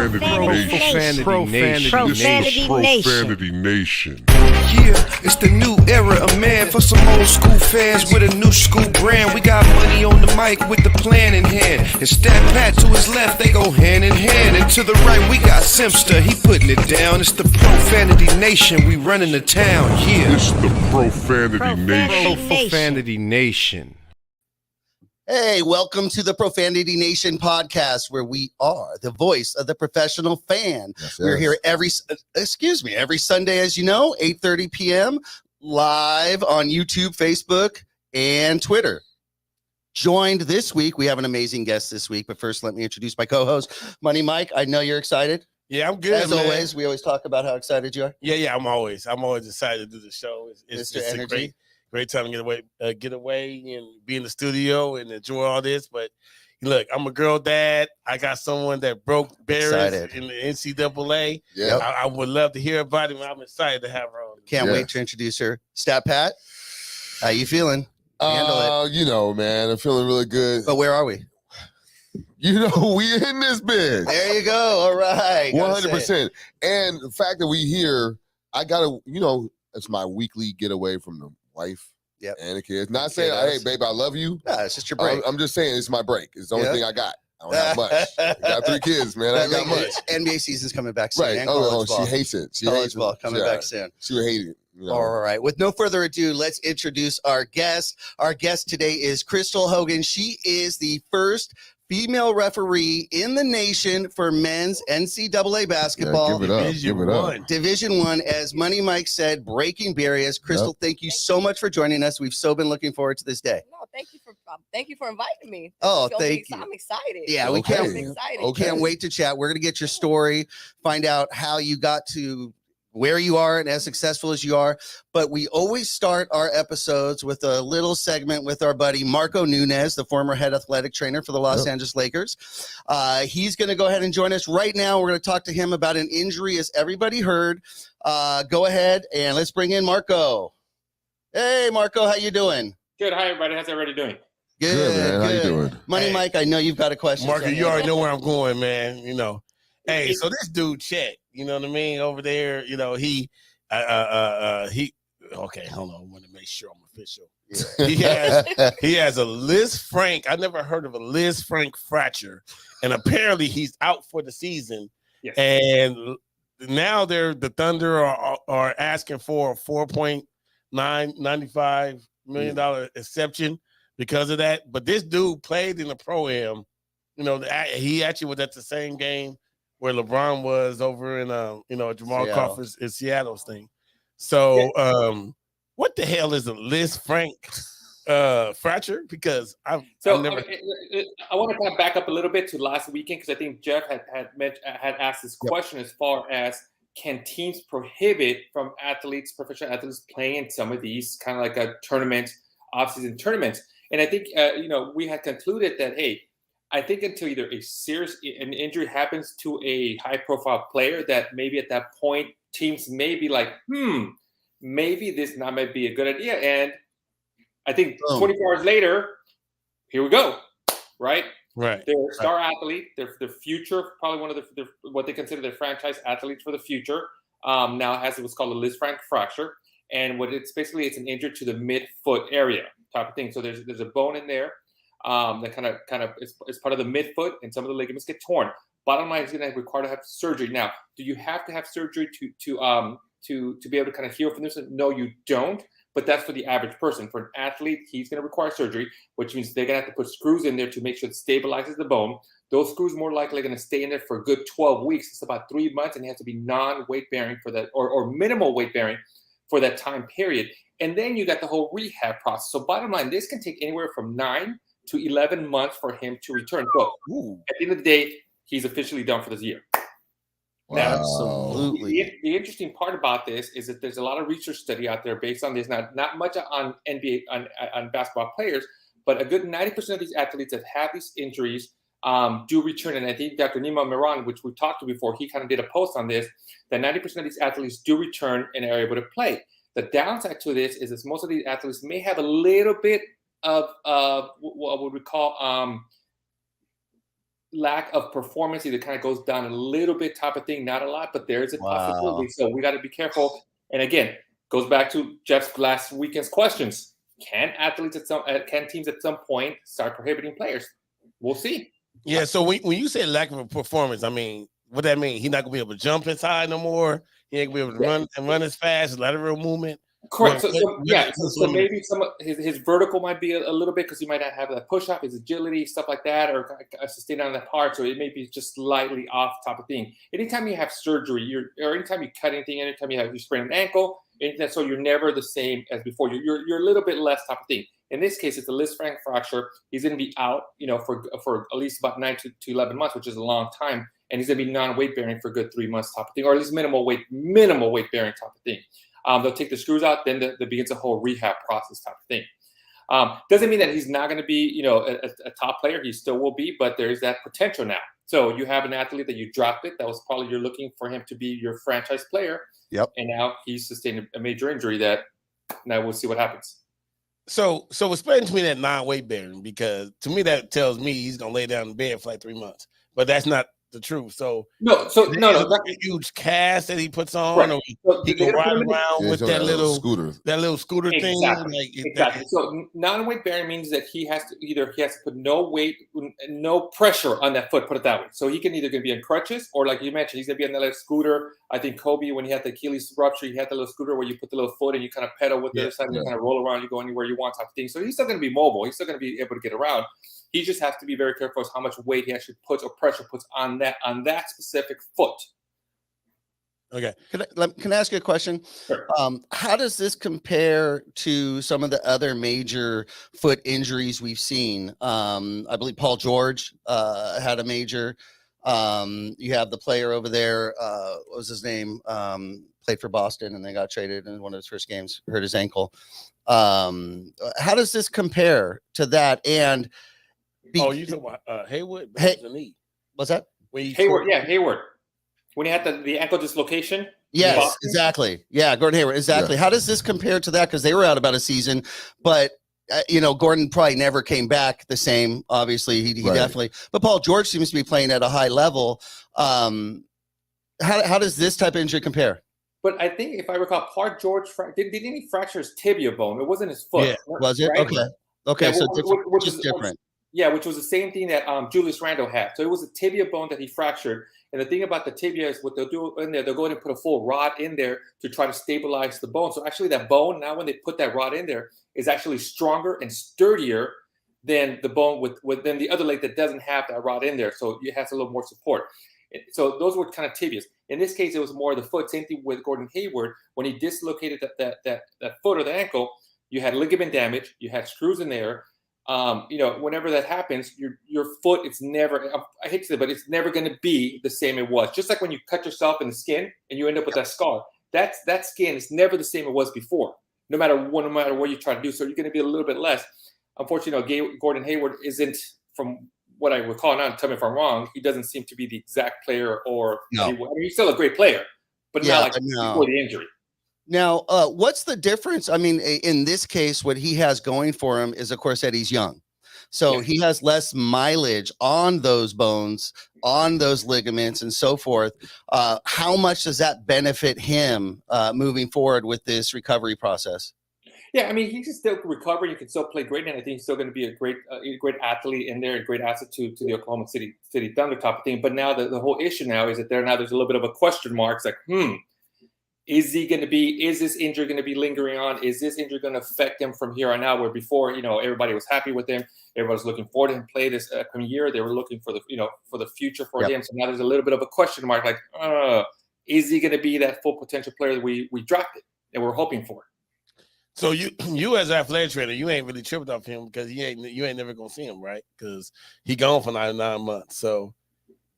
Profanity Nation. Yeah, it's the new era of man for some old school fans with a new school brand. We got money on the mic with the plan in hand. And Stat Pat to his left, they go hand in hand. And to the right, we got Simpster, he putting it down. It's the Profanity Nation, we running the town, yeah. It's the Profanity Nation. Hey, welcome to the Profanity Nation podcast, where we are the voice of the professional fan. Yes, We're here every Sunday, as you know, 8:30 p.m. live on YouTube, Facebook, and Twitter. Joined this week, we have an amazing guest this week, but first let me introduce my co-host, Money Mike. I know you're excited. Yeah, I'm good. As always, we always talk about how excited you are. Yeah, I'm always excited to do the show. It's a great time to get away and be in the studio and enjoy all this. But look, I'm a girl dad. I got someone that broke barriers in the NCAA. Yeah, I would love to hear about it. I'm excited to have her on. Can't wait to introduce her. Stat Pat, how you feeling? Handle it. You know, man, I'm feeling really good. But where are we? You know, we in this bitch. There you go. All right. 100%. And the fact that we here, I gotta, it's my weekly getaway from the wife and the kids. Not saying, hey, babe, I love you. No, it's just your break. I'm just saying it's my break. It's the only thing I got. I don't have much. I got 3 kids, man. I ain't got much. NBA season's coming back soon. Right. And she hates it. College ball coming back soon. She would hate it. All right. With no further ado, let's introduce our guest. Our guest today is Crystal Hogan. She is the first female referee in the nation for men's NCAA basketball. Give it up. Division I, as Money Mike said, breaking barriers. Crystal, thank you so much for joining us. We've so been looking forward to this day. No, thank you for inviting me. Thank you. I'm excited. Yeah, I'm excited. Can't wait to chat. We're going to get your story, find out how you got to where you are and as successful as you are. But we always start our episodes with a little segment with our buddy Marco Nunez, the former head athletic trainer for the Los Angeles Lakers. He's going to go ahead and join us right now. We're going to talk to him about an injury, as everybody heard. Go ahead and let's bring in Marco. Hey, Marco, how you doing? Good. Hi, everybody. How's everybody doing? Good, man. How you doing? Money Mike, I know you've got a question. Marco, you already know where I'm going, man. Hey, so this dude, Chet, you know what I mean? Over there, he okay, hold on. I want to make sure I'm official. Yeah. He has a Liz Frank. I never heard of a Liz Frank fracture. And apparently he's out for the season. Yes. And now the Thunder are asking for a $4.95 million exception because of that. But this dude played in the pro-am. He actually was at the same game where LeBron was over in Jamal Crawford's in Seattle's thing. So what the hell is a Liz Frank fracture? Because I've never. I want to kind of back up a little bit to last weekend, because I think Jeff had asked this question as far as, can teams prohibit from professional athletes playing in some of these kind of like a tournament, off-season tournaments? And I think we had concluded that, hey, I think until either an injury happens to a high-profile player, that maybe at that point teams may be like, maybe this might be a good idea. And I think 24 hours later, here we go, right? Right. They're a star athlete. They're the future, probably one of the what they consider their franchise athletes for the future. Now has what's called a Liz Frank fracture, and it's an injury to the mid-foot area type of thing. So there's a bone in there. That kind of is part of the midfoot, and some of the ligaments get torn. Bottom line is going to require to have surgery. Now, do you have to have surgery to be able to kind of heal from this? No, you don't. But that's for the average person. For an athlete, he's going to require surgery, which means they're going to have to put screws in there to make sure it stabilizes the bone. Those screws more likely are going to stay in there for a good 12 weeks. It's about 3 months, and they have to be non-weight bearing for that, or minimal weight bearing for that time period. And then you got the whole rehab process. So bottom line, this can take anywhere from 9 to 11 months for him to return. So at the end of the day, he's officially done for this year. Wow. Now, absolutely. The interesting part about this is that there's a lot of research study out there based on this. Not much on NBA on basketball players, but a good 90% of these athletes that have these injuries do return. And I think Dr. Nima Miran, which we talked to before, he kind of did a post on this, that 90% of these athletes do return and are able to play. The downside to this is that most of these athletes may have a little bit of what we call lack of performance either kind of goes down a little bit type of thing, not a lot, but there's a possibility. So we got to be careful. And again, goes back to Jeff's last weekend's questions. Can teams at some point start prohibiting players? We'll see. Yeah. So when you say lack of a performance, I mean, what that mean? He's not gonna be able to jump inside no more. He ain't gonna be able to run as fast, lateral movement. Correct. So maybe some of his vertical might be a little bit because he might not have that push up, his agility, stuff like that, or sustain on that part. So it may be just slightly off type of thing. Anytime you have surgery, or anytime you cut anything, anytime you sprain an ankle, anything, so you're never the same as before. You're a little bit less type of thing. In this case, it's a Lisfranc fracture. He's going to be out, for at least about 9 to 11 months, which is a long time, and he's going to be non-weight bearing for a good 3 months type of thing, or at least minimal weight bearing type of thing. They'll take the screws out, then there begins a whole rehab process type of thing. Doesn't mean that he's not going to be, a top player. He still will be, but there's that potential now. So you have an athlete that you drafted. That was probably you're looking for him to be your franchise player. Yep. And now he's sustained a major injury that now we'll see what happens. So explain to me that non-weight bearing, because to me that tells me he's gonna lay down in bed for like 3 months, but that's not the truth. So no, a huge cast that he puts on, right. or So he can ride around with that little scooter thing. Exactly. So non-weight bearing means that he has to put no weight, no pressure on that foot. Put it that way. So he can either gonna be in crutches, or like you mentioned, he's gonna be on that little scooter. I think Kobe, when he had the Achilles rupture, he had the little scooter where you put the little foot and you kind of pedal with the other side and you kind of roll around. You go anywhere you want type of thing. So he's still gonna be mobile. He's still gonna be able to get around. He just has to be very careful as how much weight he actually puts or pressure puts on that specific foot. Okay. Can I ask you a question? Sure. How does this compare to some of the other major foot injuries we've seen? I believe Paul George had a major. You have the player over there. What was his name? Played for Boston and they got traded in one of his first games, hurt his ankle. How does this compare to that? And you talking about Hayward? What's that? Hayward. When he had the ankle dislocation. Yes, exactly. Yeah, Gordon Hayward. Exactly. Yeah. How does this compare to that? Because they were out about a season, but Gordon probably never came back the same. Obviously, he definitely. But Paul George seems to be playing at a high level. How does this type of injury compare? But I think if I recall, Paul George didn't he fracture his tibia bone? It wasn't his foot. Yeah, was it? Right? Okay. Yeah, so which is different. Which was the same thing that Julius Randle had. So it was a tibia bone that he fractured. And the thing about the tibia is what they'll do in there, they'll go ahead and put a full rod in there to try to stabilize the bone. So actually that bone, now when they put that rod in there, is actually stronger and sturdier than the bone than the other leg that doesn't have that rod in there. So it has a little more support. So those were kind of tibias. In this case, it was more the foot. Same thing with Gordon Hayward. When he dislocated that foot or the ankle, you had ligament damage, you had screws in there. Whenever that happens, your foot, it's never, I hate to say it, but it's never going to be the same it was. Just like when you cut yourself in the skin and you end up with that scar, that skin is never the same it was before, no matter what you try to do. So you're going to be a little bit less. Unfortunately, Gordon Hayward isn't, from what I recall now, tell me if I'm wrong, he doesn't seem to be the exact player he's still a great player, but not like before the injury. Now, what's the difference? I mean, in this case, what he has going for him is, of course, that he's young. So he has less mileage on those bones, on those ligaments, and so forth. How much does that benefit him moving forward with this recovery process? Yeah, I mean, he can still recover. You can still play great, and I think he's still going to be a great athlete in there, a great asset to the Oklahoma City Thunder type of thing. But now the whole issue now is that there's a little bit of a question mark. It's like, is this injury going to be lingering on? Is this injury going to affect him from here on out? Where before, everybody was happy with him. Everybody was looking forward to him play this coming year. They were looking for the future for him. So now there's a little bit of a question mark. Like, is he going to be that full potential player that we drafted and we're hoping for? So you as an athletic trainer, you ain't really tripped off him because you ain't never gonna see him, right? Because he gone for 9 months. So.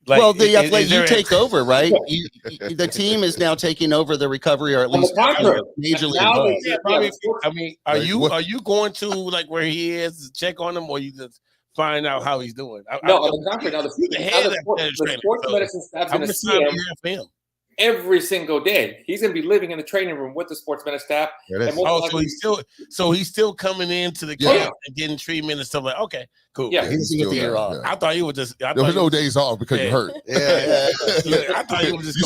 You take over, right? The team is now taking over the recovery, or at least majorly involved. I mean, are you going to like where he is, check on him, or you just find out how he's doing? On the contrary. Now the sports medicine staff's going to see him. every single day. He's going to be living in the training room with the sports medicine staff. So he's still coming into the camp and getting treatment and stuff like. Okay, cool. Yeah, He's get the year off. I thought he was just. There was no days off because you're hurt. I thought he was just.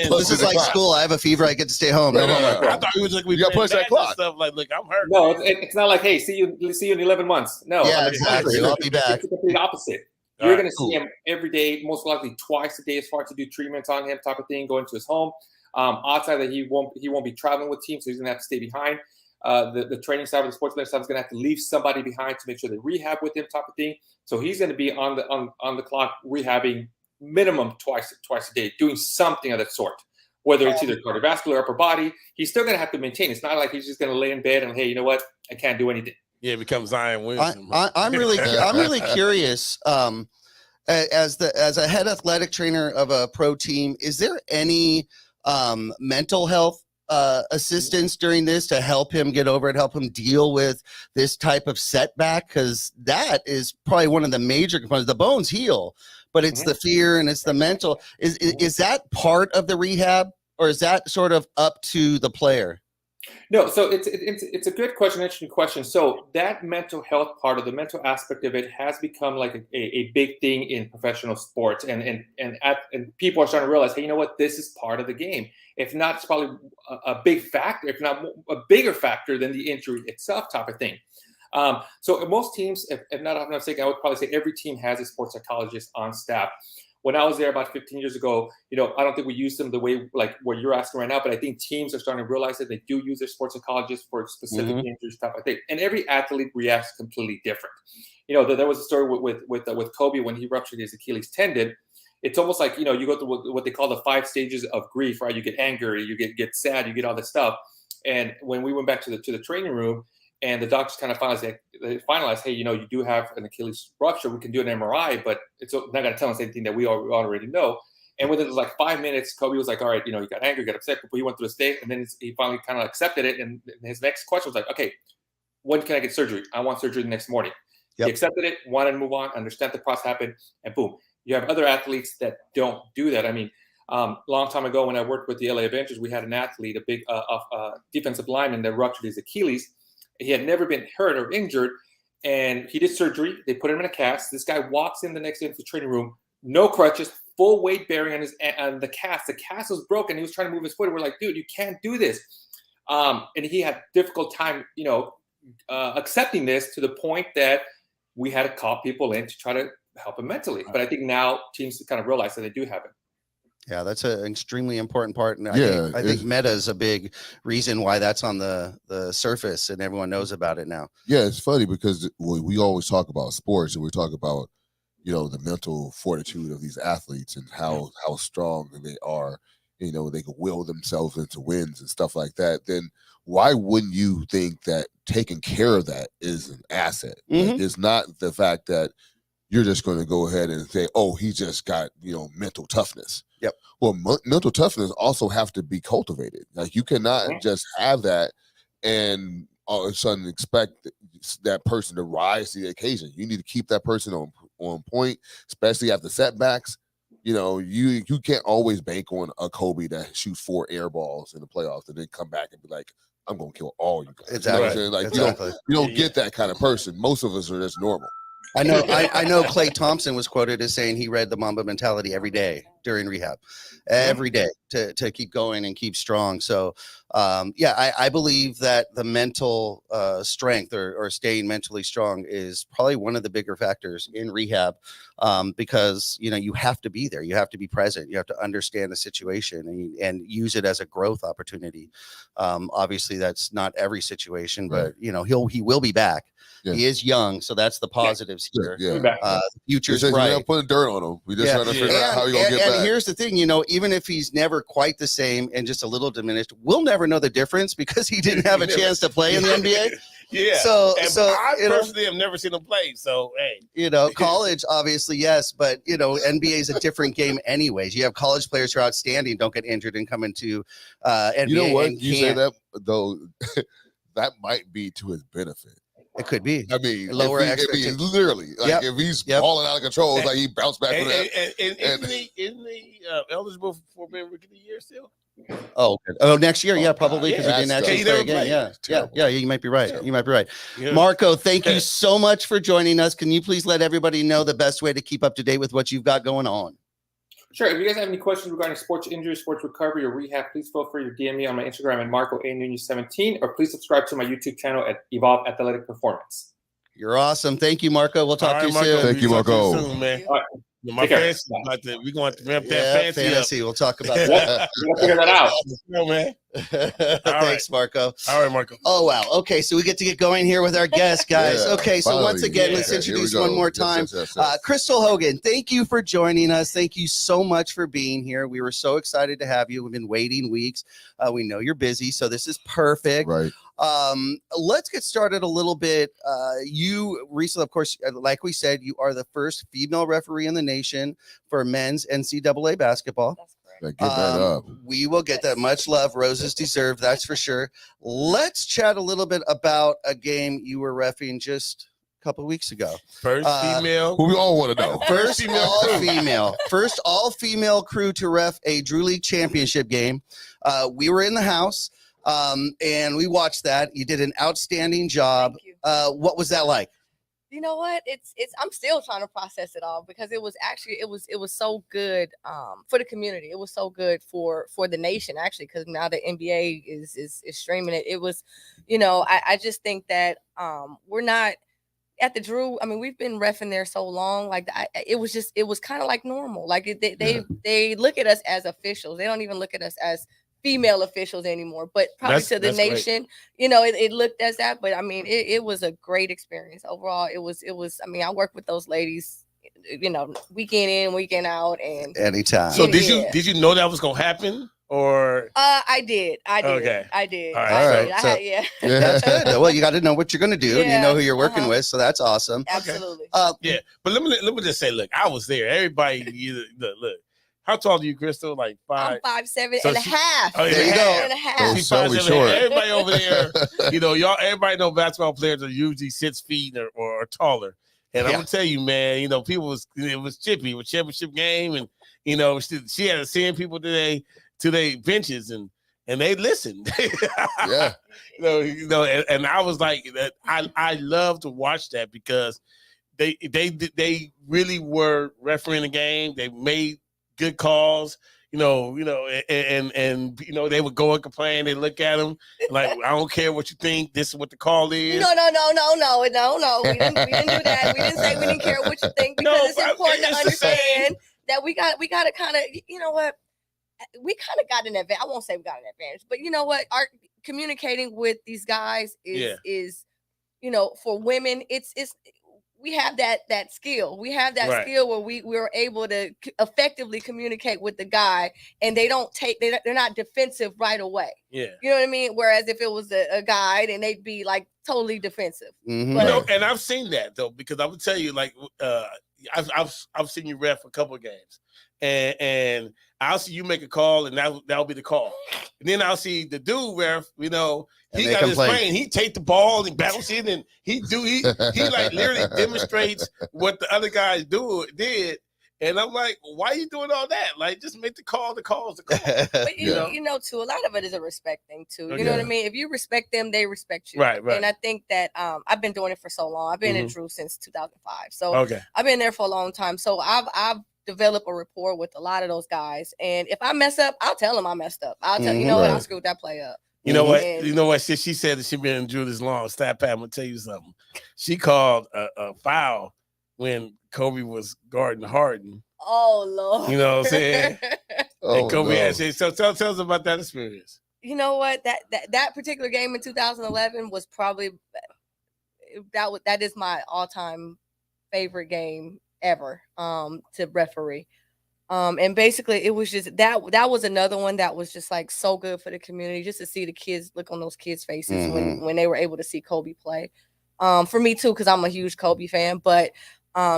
This is like school. I have a fever. I get to stay home. I thought he was like, we got to push that clock. Stuff like, look, I'm hurt. No, it's not like, hey, see you in 11 months. No, yeah, exactly. I'll be back. It's the complete opposite. You're going to see him every day, most likely twice a day, as far as to do treatments on him, type of thing, going to his home. Outside that, he won't be traveling with teams, so he's going to have to stay behind. The training staff, the sports medicine staff is going to have to leave somebody behind to make sure they rehab with him, type of thing. So he's going to be on the clock rehabbing minimum twice a day, doing something of that sort. Whether it's either cardiovascular, upper body, he's still going to have to maintain. It's not like he's just going to lay in bed and, hey, you know what, I can't do anything. Yeah, it becomes Zion Williamson. I'm really curious. As a head athletic trainer of a pro team, is there any mental health assistance during this to help him get over it, help him deal with this type of setback? Because that is probably one of the major components. The bones heal, but it's the fear and it's the mental. Is that part of the rehab, or is that sort of up to the player? No, so it's a good question, interesting question. So that mental health part of the mental aspect of it has become like a big thing in professional sports, and people are starting to realize, hey, you know what, this is part of the game. If not, it's probably a big factor, if not a bigger factor than the injury itself, type of thing. So most teams, if not, I'm not saying, I would probably say every team has a sports psychologist on staff. When I was there about 15 years ago, I don't think we used them the way like what you're asking right now, but I think teams are starting to realize that they do use their sports psychologists for specific injuries, stuff like that. And every athlete reacts completely different. There was a story with Kobe when he ruptured his Achilles tendon. It's almost like, you go through what they call the 5 stages of grief, right? You get angry, you get sad, you get all this stuff. And when we went back to the training room, and the doctors kind of finalized, hey, you do have an Achilles rupture. We can do an MRI, but it's not going to tell us anything that we already know. And within like 5 minutes, Kobe was like, all right, you got angry, got upset, but he went through a state, and then he finally kind of accepted it. And his next question was like, okay, when can I get surgery? I want surgery the next morning. Yep. He accepted it, wanted to move on, understand the process happened, and boom. You have other athletes that don't do that. I mean, long time ago when I worked with the LA Avengers, we had an athlete, a big defensive lineman that ruptured his Achilles. He had never been hurt or injured, and he did surgery. They put him in a cast. This guy walks in the next day into the training room, no crutches, full weight bearing on the cast. The cast was broken. He was trying to move his foot. We're like, dude, you can't do this. And he had difficult time, accepting this, to the point that we had to call people in to try to help him mentally. But I think now teams kind of realize that they do have it. Yeah, that's an extremely important part. And I think meta is a big reason why that's on the surface and everyone knows about it now. Yeah, it's funny because we always talk about sports, and we talk about, the mental fortitude of these athletes and how strong they are. They can will themselves into wins and stuff like that. Then why wouldn't you think that taking care of that is an asset? Like, it's not the fact that you're just going to go ahead and say, oh, he just got, mental toughness. Yep. Well, mental toughness also have to be cultivated. Like, you cannot just have that and all of a sudden expect that person to rise to the occasion. You need to keep that person on point, especially after setbacks. You can't always bank on a Kobe that shoots 4 air balls in the playoffs and then come back and be like, I'm going to kill all you guys. Exactly. You don't get that kind of person. Most of us are just normal. I know Klay Thompson was quoted as saying he read the Mamba Mentality every day during rehab, every day to keep going and keep strong. So, I believe that the mental strength or staying mentally strong is probably one of the bigger factors in rehab, because, you have to be there. You have to be present. You have to understand the situation and use it as a growth opportunity. Obviously, that's not every situation, but, he will be back. Yeah. He is young, so that's the positives here. Yeah. The future's bright. We're not putting dirt on him. We just trying to figure out how he's going to get back. And here's the thing, even if he's never quite the same and just a little diminished, we'll never know the difference because he didn't have a chance to play in the NBA. Yeah. So I personally have never seen him play. So, hey. College, obviously, yes. But, NBA is a different game anyways. You have college players who are outstanding, don't get injured and come into NBA. You know what? You say that, though, that might be to his benefit. It could be. I mean, Lower if expectations. literally, like Yep. if he's Yep. falling out of control, it's like he bounced back from that. And isn't he eligible for being rookie of the year still? Oh, good. Oh, next year, yeah, Oh, probably God, because yeah, he didn't that's actually tough. play He never again. Yeah, played. yeah, Terrible. yeah. You might be right. Terrible. You might be right. Yeah. Marco, thank you so much for joining us. Can you please let everybody know the best way to keep up to date with what you've got going on? Sure. If you guys have any questions regarding sports injury, sports recovery, or rehab, please feel free to DM me on my Instagram at Marco A. Nunez 17, or please subscribe to my YouTube channel at Evolve Athletic Performance. You're awesome. Thank you, Marco. We'll talk All to you right, Marco. soon. Thank you, We'll talk to Marco. soon, man. All right. My Take care. fancy, we're going to ramp that Yeah, fancy up. We'll talk about Yep. that. We gotta figure that out. No, man. Thanks, Marco. All right, Marco. Oh, wow. Okay, so we get to get going here with our guests, guys. Yeah, Okay, so once finally. again, Yeah. let's Okay, here we introduce go. one more Yes, time. yes. Crystal Hogan, thank you for joining us. Thank you so much for being here. We were so excited to have you. We've been waiting weeks. We know you're busy, so this is perfect. Right. Let's get started a little bit. You recently, of course, like we said, you are the first female referee in the nation for men's NCAA basketball. That's correct. Yeah, give that up. We will get that much love. Roses deserved, that's for sure. Let's chat a little bit about a game you were reffing just a couple of weeks ago. First female. Who we all want to know. First female all crew. female. First all female crew to ref a Drew League championship game. We were in the house and we watched that. You did an outstanding job. Thank you. What was that like? You know what? It's I'm still trying to process it all because it was so good for the community. It was so good for the nation actually, because now the NBA is streaming it. It was, I just think that we're not at the Drew. I mean, we've been reffing there so long. Like it was kind of like normal. Like they look at us as officials. They don't even look at us as female officials anymore, but probably to the That's great. nation, it looked as that. But I mean, it was a great experience overall. It was. I mean, I worked with those ladies, weekend in, weekend out, and Anytime. So Yeah. did you know that was gonna happen, or I did. Okay. I did. All I right. did. So- yeah. That's good. Well, you got to know what you're going to do and you know who you're working Uh-huh. with. So that's awesome. Absolutely. yeah? But let me just say, look, I was there. Everybody, look. How tall are you, Crystal? Like I'm 5? 5'7" So and a she- half. Oh, yeah, There you go. And a half. Oh, She's so 5'7". short. Everybody over there, y'all. Everybody know basketball players are usually 6 feet or taller. And I'm Yeah. gonna tell you, man, it was chippy with championship game, and she had to send people to their benches, and they listened. Yeah. And I was like, I love to watch that because they really were refereeing the game. They made good calls. And they would go and complain. They look at them like, I don't care what you think. This is what the call is. No. We didn't do that. We didn't say we didn't care what you think, because No, it's but important to it's the same. understand that we got to kind of, we kind of got an advantage. I won't say we got an advantage, but you know what? Our communicating with these guys is for women, it's we have that skill. We have that Right. skill where we're able to effectively communicate with the guy, and they're not defensive right away. Yeah. You know what I mean? Whereas if it was a guy, then they'd be like totally defensive. Mhm. But- And I've seen that though, because I would tell you, like, I've seen you ref a couple of games, and I'll see you make a call, and that'll be the call. And then I'll see the dude ref, And he they got his complain. brain. He take the ball and bounce it, and he like literally demonstrates what the other guys did. And I'm like, why are you doing all that? Like, just make the call. The call's the call. But Yeah. too, a lot of it is a respect thing too. You Okay. know what I mean? If you respect them, they respect you. Right. And I think that I've been doing it for so long. I've been at Drew since 2005. So Okay. I've been there for a long time. So I've developed a rapport with a lot of those guys. And if I mess up, I'll tell them I messed up. I'll tell you know what, I Right. screwed that play up. You know what? And- You know what? She said that she been in Drew this long. Stat Pat, I'm gonna tell you something. She called a foul when Kobe was guarding Harden. Oh Lord. You know what I'm saying? Oh, And Kobe no. had said, so tell us about that experience. You know what? That particular game in 2011 was probably that is my all-time favorite game ever to referee. And basically it was just that was another one that was just like so good for the community, just to see the kids look on those kids' faces when they were able to see Kobe play. For me too, because I'm a huge Kobe fan, but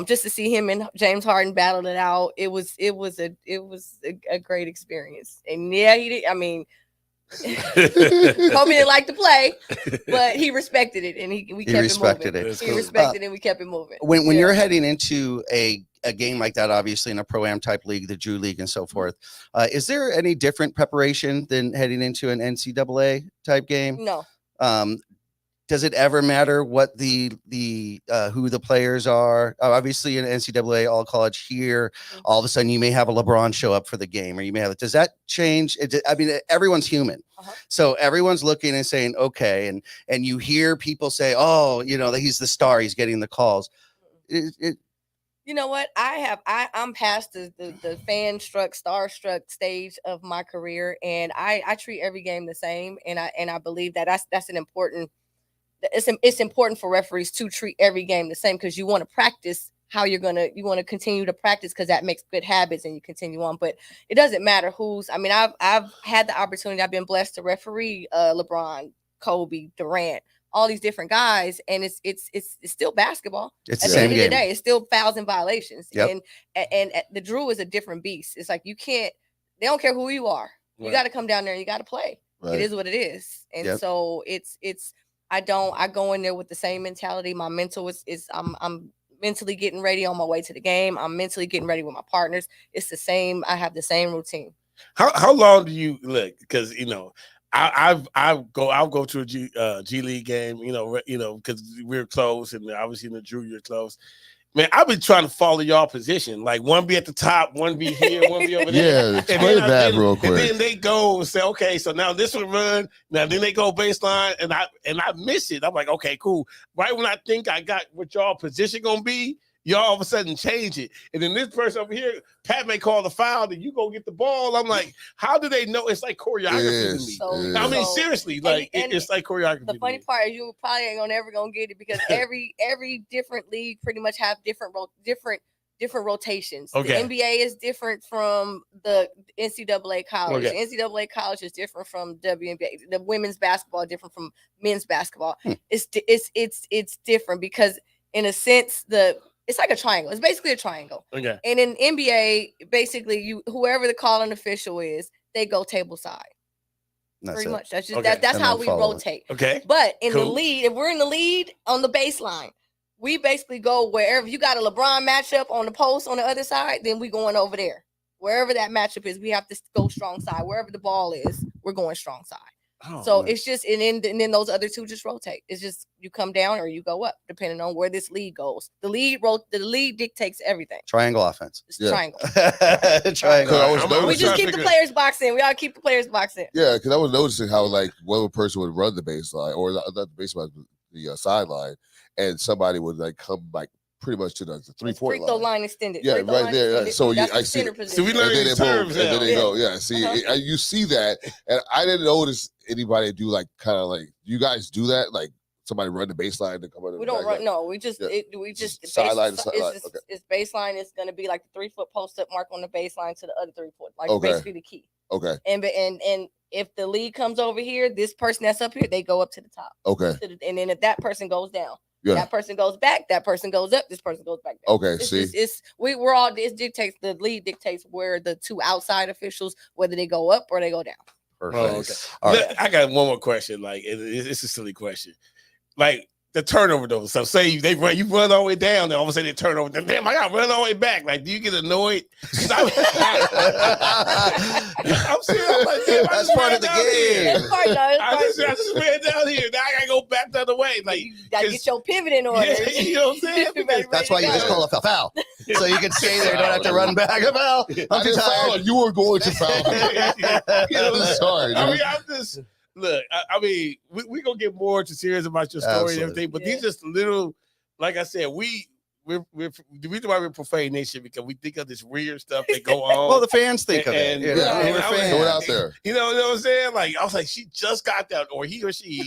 just to see him and James Harden battle it out, it was a great experience. And yeah, he did. I mean, Kobe didn't like to play, but he respected it, and we kept respected it moving. it. He respected it, and we kept it moving. When you're heading into a game like that, obviously in a pro-am type league, the Drew League and so forth, is there any different preparation than heading into an NCAA type game? No. Does it ever matter what the who the players are? Obviously in NCAA all college here, all of a sudden you may have a LeBron show up for the game, or you may have. Does that change? I mean, everyone's human, so everyone's looking and saying, okay, and you hear people say, oh, you know, that he's the star, he's getting the calls. You know what? I'm past the fan-struck, star-struck stage of my career, and I treat every game the same, and I believe that that's an important. It's important for referees to treat every game the same, because you want to practice how you want to continue to practice, because that makes good habits and you continue on. But it doesn't matter who's. I mean, I've had the opportunity. I've been blessed to referee LeBron, Kobe, Durant, all these different guys, and it's still basketball. It's at the the same end of game. the day, it's still fouls and violations. Yep. And the Drew is a different beast. It's like you can't. They don't care who you are. Right. You got to come down there and you got to play. Right. It is what it is, and so it's. I go in there with the same mentality. My mental is I'm mentally getting ready on my way to the game. I'm mentally getting ready with my partners. It's the same. I have the same routine. How long do you look? Because you know, I'll go to a G League game. You know, because we're close, and obviously in the Drew you're close. Man, I've been trying to follow y'all position. Like one be at the top, one be here, one be over there. Yeah, explain that real quick. And then they go and say, okay, so now this one run. Now then they go baseline, and I miss it. I'm like, okay, cool. Right when I think I got what y'all position gonna be, y'all all of a sudden change it. And then this person over here, Pat may call the foul, then you go get the ball. I'm like, how do they know? It's like choreography to me. I mean, seriously, like it's like choreography. The funny part is you probably ain't never gonna get it, because every different league pretty much have different rotations. Okay. The NBA is different from the NCAA college. Okay. The NCAA college is different from WNBA. The women's basketball is different from men's basketball. It's different because in a sense it's like a triangle. It's basically a triangle. Okay. And in NBA, basically, whoever the calling official is, they go table side. Pretty much. That's just that's how we rotate. Okay. But in the lead, if we're in the lead on the baseline, we basically go wherever you got a LeBron matchup on the post on the other side, then we going over there. Wherever that matchup is, we have to go strong side. Wherever the ball is, we're going strong side. Oh, so man. It's just and then those other two just rotate. It's just you come down or you go up, depending on where this lead goes. The lead dictates everything. Triangle offense. It's triangle. Triangle. We just keep the players boxed in. We gotta keep the players boxed in. Yeah, because I was noticing how like one person would run the baseline or not the baseline, the sideline, and somebody would like come like pretty much to the 3-point line. Line extended. Yeah, right there. Extended. So I see. So we learn these terms now. And then they go. Yeah. See, you see that, and I didn't notice anybody do like kind of like. You guys do that? Like somebody run the baseline to come under. We don't run. No, we just sideline. It's baseline is going to be like the 3-foot post up mark on the baseline to the other 3-foot. Like basically the key. Okay. And if the lead comes over here, this person that's up here, they go up to the top. Okay. And then if that person goes down. Yeah. That person goes back. That person goes up. This person goes back down. Okay. It dictates the lead dictates where the two outside officials, whether they go up or they go down. Perfect. Oh, okay. All right. I got one more question. Like it's a silly question. Like the turnover though. So say you run all the way down, and all of a sudden they turn over. Damn, I got to run all the way back. Like, do you get annoyed? I'm serious. I'm like, damn, that's part of the game. That's part, I just ran down here. Now I gotta go back the other way. Like you gotta get your pivot in order. Yeah, you know what I'm saying? That's why you just call a foul. So you can stay there, don't have to run back. A foul. I'm too tired. You were going to foul. Sorry. I mean, I'm just look. I mean, we gonna get more to serious about your story and everything, but these just little, like I said, we're the reason why we're Profane Nation, because we think of this weird stuff that go on. Well, the fans think of it. We're fans. Throw it out there. You know what I'm saying? Like I was like, she just got down, or he or she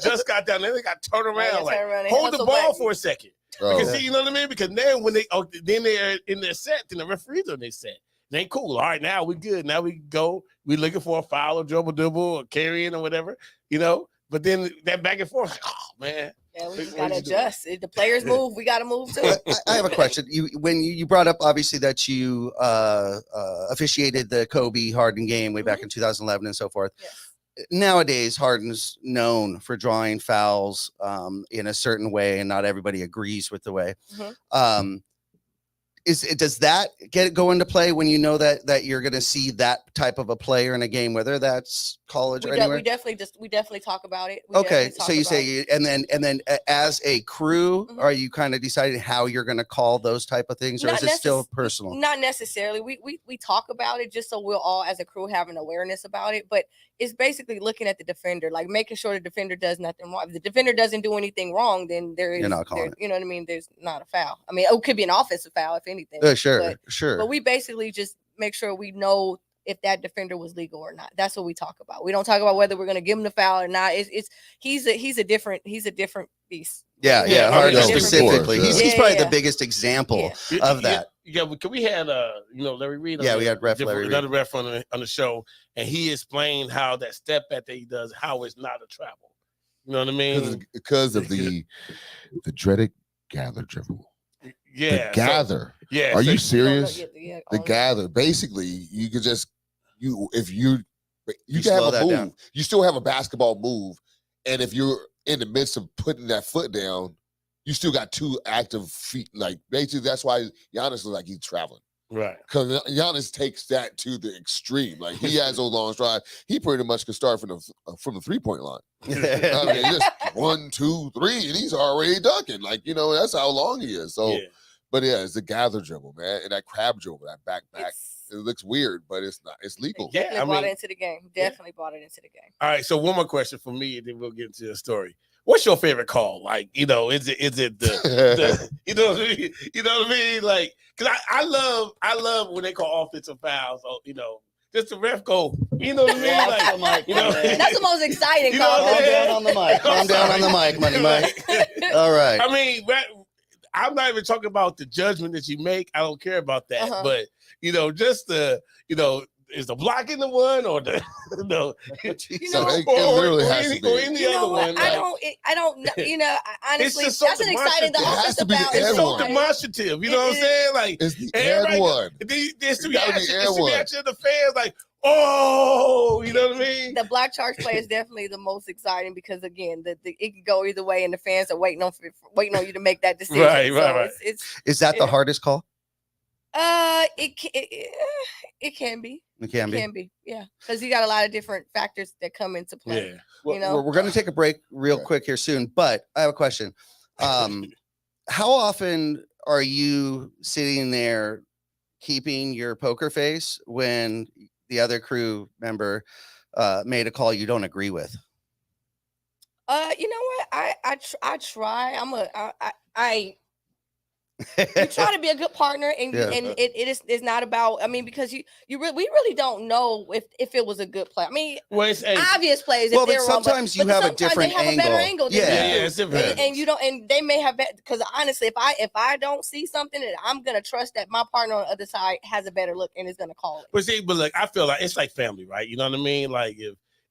just got down. Then they got turned around. Like hold the ball for a second. Because see, you know what I mean? Because then when then they're in their set, then the referees are in their set. They ain't cool. All right, now we good. Now we go. We looking for a foul or double or carrying or whatever, you know. But then that back and forth, like, oh man. Yeah, we just gotta adjust. If the players move, we gotta move too. I have a question. When you brought up obviously that you officiated the Kobe Harden game way back in 2011 and so forth. Yes. nowadays Harden's known for drawing fouls in a certain way, and not everybody agrees with the way. Does that go into play when you know that you're going to see that type of a player in a game, whether that's college or anywhere? We definitely talk about it. Okay, so you say, and then as a crew, are you kind of deciding how you're going to call those type of things, or is it still personal? Not necessarily. We talk about it just so we'll all, as a crew, have an awareness about it. But it's basically looking at the defender, like making sure the defender does nothing wrong. If the defender doesn't do anything wrong, then you're not calling it. You know what I mean? There's not a foul. I mean, it could be an offensive foul if anything. Sure. But we basically just make sure we know if that defender was legal or not. That's what we talk about. We don't talk about whether we're going to give him the foul or not. He's a different beast. Yeah. Harden specifically. He's probably the biggest example of that. Yeah, because we had Larry Reed. We had another ref on the show, and he explained how that step back that he does, how it's not a travel. You know what I mean? Because of the dreaded gather dribble. Yeah, the gather. Are you serious? The gather. Basically, you could just you can have a move. Down. You still have a basketball move, and if you're in the midst of putting that foot down, you still got two active feet. Like basically, that's why Giannis looks like he's traveling. Right. Because Giannis takes that to the extreme. Like he has those long strides. He pretty much can start from the 3-point line. I mean, just 1, 2, 3, and he's already dunking. Like, that's how long he is. So, but it's the gather dribble, man, and that crab dribble, that back. It looks weird, but it's not. It's legal. Yeah, brought it into the game. Definitely brought it into the game. All right. So one more question for me, and then we'll get into the story. What's your favorite call? Like, is it the you know what I mean? You know what I mean? Like, because I love when they call offensive fouls. Just the ref go, you know what I mean? Like, that's the most exciting call. Calm down on the mic. Calm down on the mic, Money Mike. All right. I mean, I'm not even talking about the judgment that you make. I don't care about that. But just the is the block in the one or the any other one? I don't know. Honestly, it's just that's an exciting. The offensive foul is so demonstrative. You know what I'm saying? Like it's the and one. There's reaction. It's the reaction of the fans. Like, oh, you know what I mean? The black charge play is definitely the most exciting because again, it can go either way, and the fans are waiting on you to make that decision. Right. Is that the hardest call? It can be. It can be. Yeah, because you got a lot of different factors that come into play. Yeah. We're going to take a break real quick here soon, but I have a question. How often are you sitting there keeping your poker face when the other crew member made a call you don't agree with? You know what? I try. You try to be a good partner, and it's not about. I mean, because we really don't know if it was a good play. I mean, obvious plays. Well, but sometimes you have a different angle. A better angle. It's different. And you don't. And they may have because honestly, if I don't see something, I'm gonna trust that my partner on the other side has a better look and is gonna call it. But look, I feel like it's like family, right? You know what I mean? Like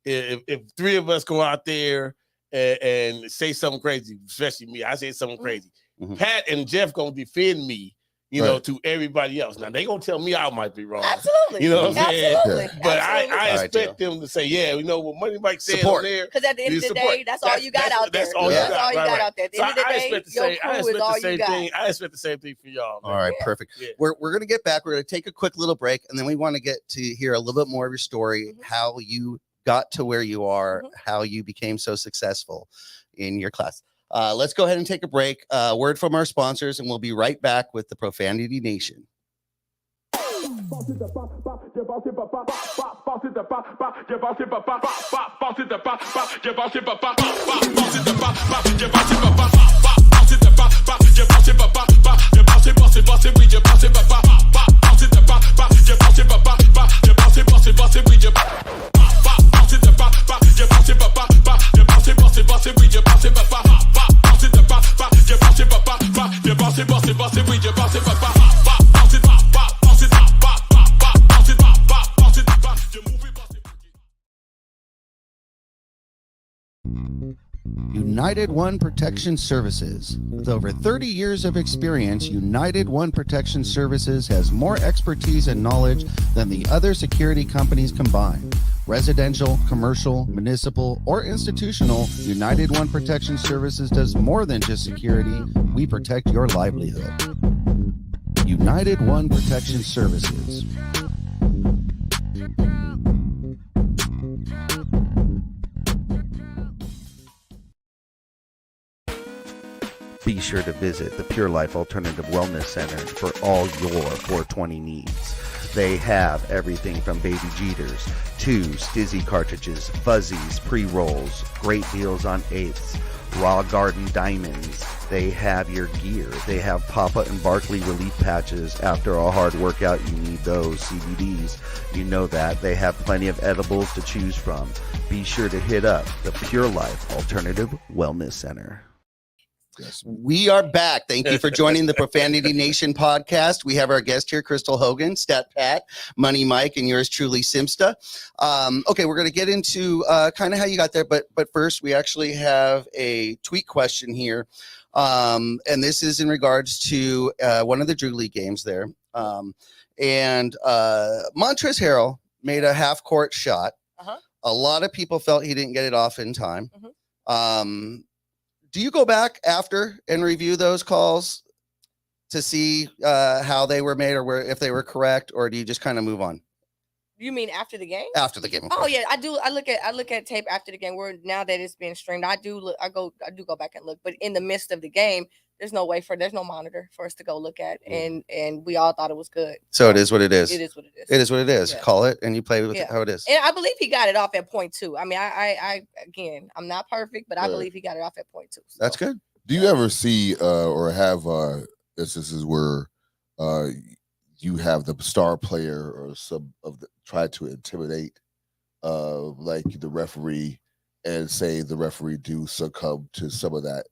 if three of us go out there and say something crazy, especially me, I say something crazy. Mm-hmm. Pat and Jeff gonna defend me, to everybody else. Now they gonna tell me I might be wrong. Absolutely, you know what I'm saying? Absolutely. But I expect them to say, what Money Mike said on there. Because at the end of the day, that's all you got out there. That's all you got out there. At the end of the day, I expect the same thing for y'all. Man. All right, perfect. Yeah. We're gonna get back. We're gonna take a quick little break, and then we want to get to hear a little bit more of your story, how you got to where you are, how you became so successful in your class. Let's go ahead and take a break. Word from our sponsors, and we'll be right back with the Profanity Nation. United One Protection Services. With over 30 years of experience, United One Protection Services has more expertise and knowledge than the other security companies combined. Residential, commercial, municipal, or institutional, United One Protection Services does more than just security. We protect your livelihood. United One Protection Services. Be sure to visit the Pure Life Alternative Wellness Center for all your 420 needs. They have everything from Baby Jeters to Stizzy cartridges, fuzzies, pre-rolls, great deals on eighths, Raw Garden diamonds. They have your gear. They have Papa and Barkley relief patches. After a hard workout, you need those. CBDs, you know that. They have plenty of edibles to choose from. Be sure to hit up the Pure Life Alternative Wellness Center. Yes. We are back. Thank you for joining the Profanity Nation podcast. We have our guest here, Crystal Hogan, Stat Pat, Money Mike, and yours truly, Simsta. Okay, we're going to get into kind of how you got there, but first, we actually have a tweet question here, and this is in regards to one of the Drew League games there. And Montrezl Harrell made a half-court shot. A lot of people felt he didn't get it off in time. Do you go back after and review those calls to see how they were made or if they were correct, or do you just kind of move on? You mean after the game? After the game. Oh yeah, I do. I look at tape after the game. Where now that it's being streamed, I do go back and look. But in the midst of the game, there's no monitor for us to go look at, and we all thought it was good. So it is what it is. It is what it is. It is what it is. Yeah. Call it, and you play with it how it is. And I believe he got it off at point 2. I mean, I again, I'm not perfect, but I believe he got it off at point 2. So. That's good. Do you ever see or have instances where you have the star player or some of the try to intimidate like the referee, and say the referee do succumb to some of that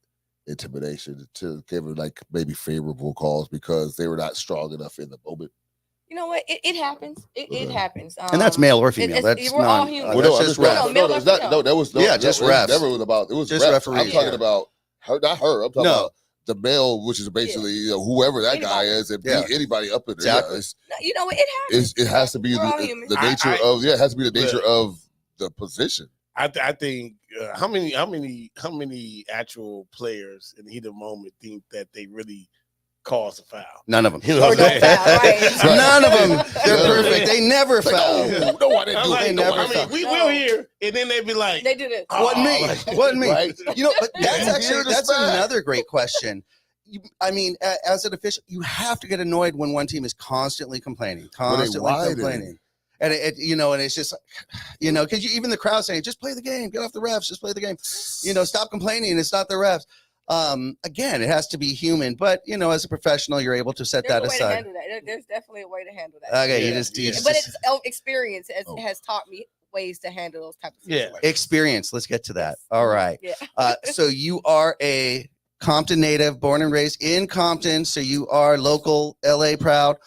intimidation to give them like maybe favorable calls because they were not strong enough in the moment? You know what? It happens. It happens. And that's male or female. That's we're not. all human. That's just ref. That was just refs. Never was about. It was just refs. referees. I'm talking about her, not her. I'm talking about the male, which is basically whoever that guy is, and beat anybody up in there. Exactly. You know, it happens. It has to be the nature of it has to be the nature of the position. I think how many actual players in the heat of the moment think that they really caused a foul? None of them. You know what I'm saying? Right. None of them. They're perfect. They never foul. No, I didn't do They it. never foul. We will hear, and then they be like, They do this. Wasn't me. Wasn't me. Right? You know, but that's actually You're that's the another great question. I mean, as an official, you have to get annoyed when one team is constantly complaining, And it's just, because even the crowd saying, just play the game, get off the refs, just play the game, stop complaining. It's not the refs. Again, it has to be human, but as a professional, you're able to set that aside. There's definitely a way to handle that. Okay, but it's experience has taught me ways to handle those types of situations. Experience. Let's get to that. All right. Yeah. So you are a Compton native, born and raised in Compton. So you are local, LA proud.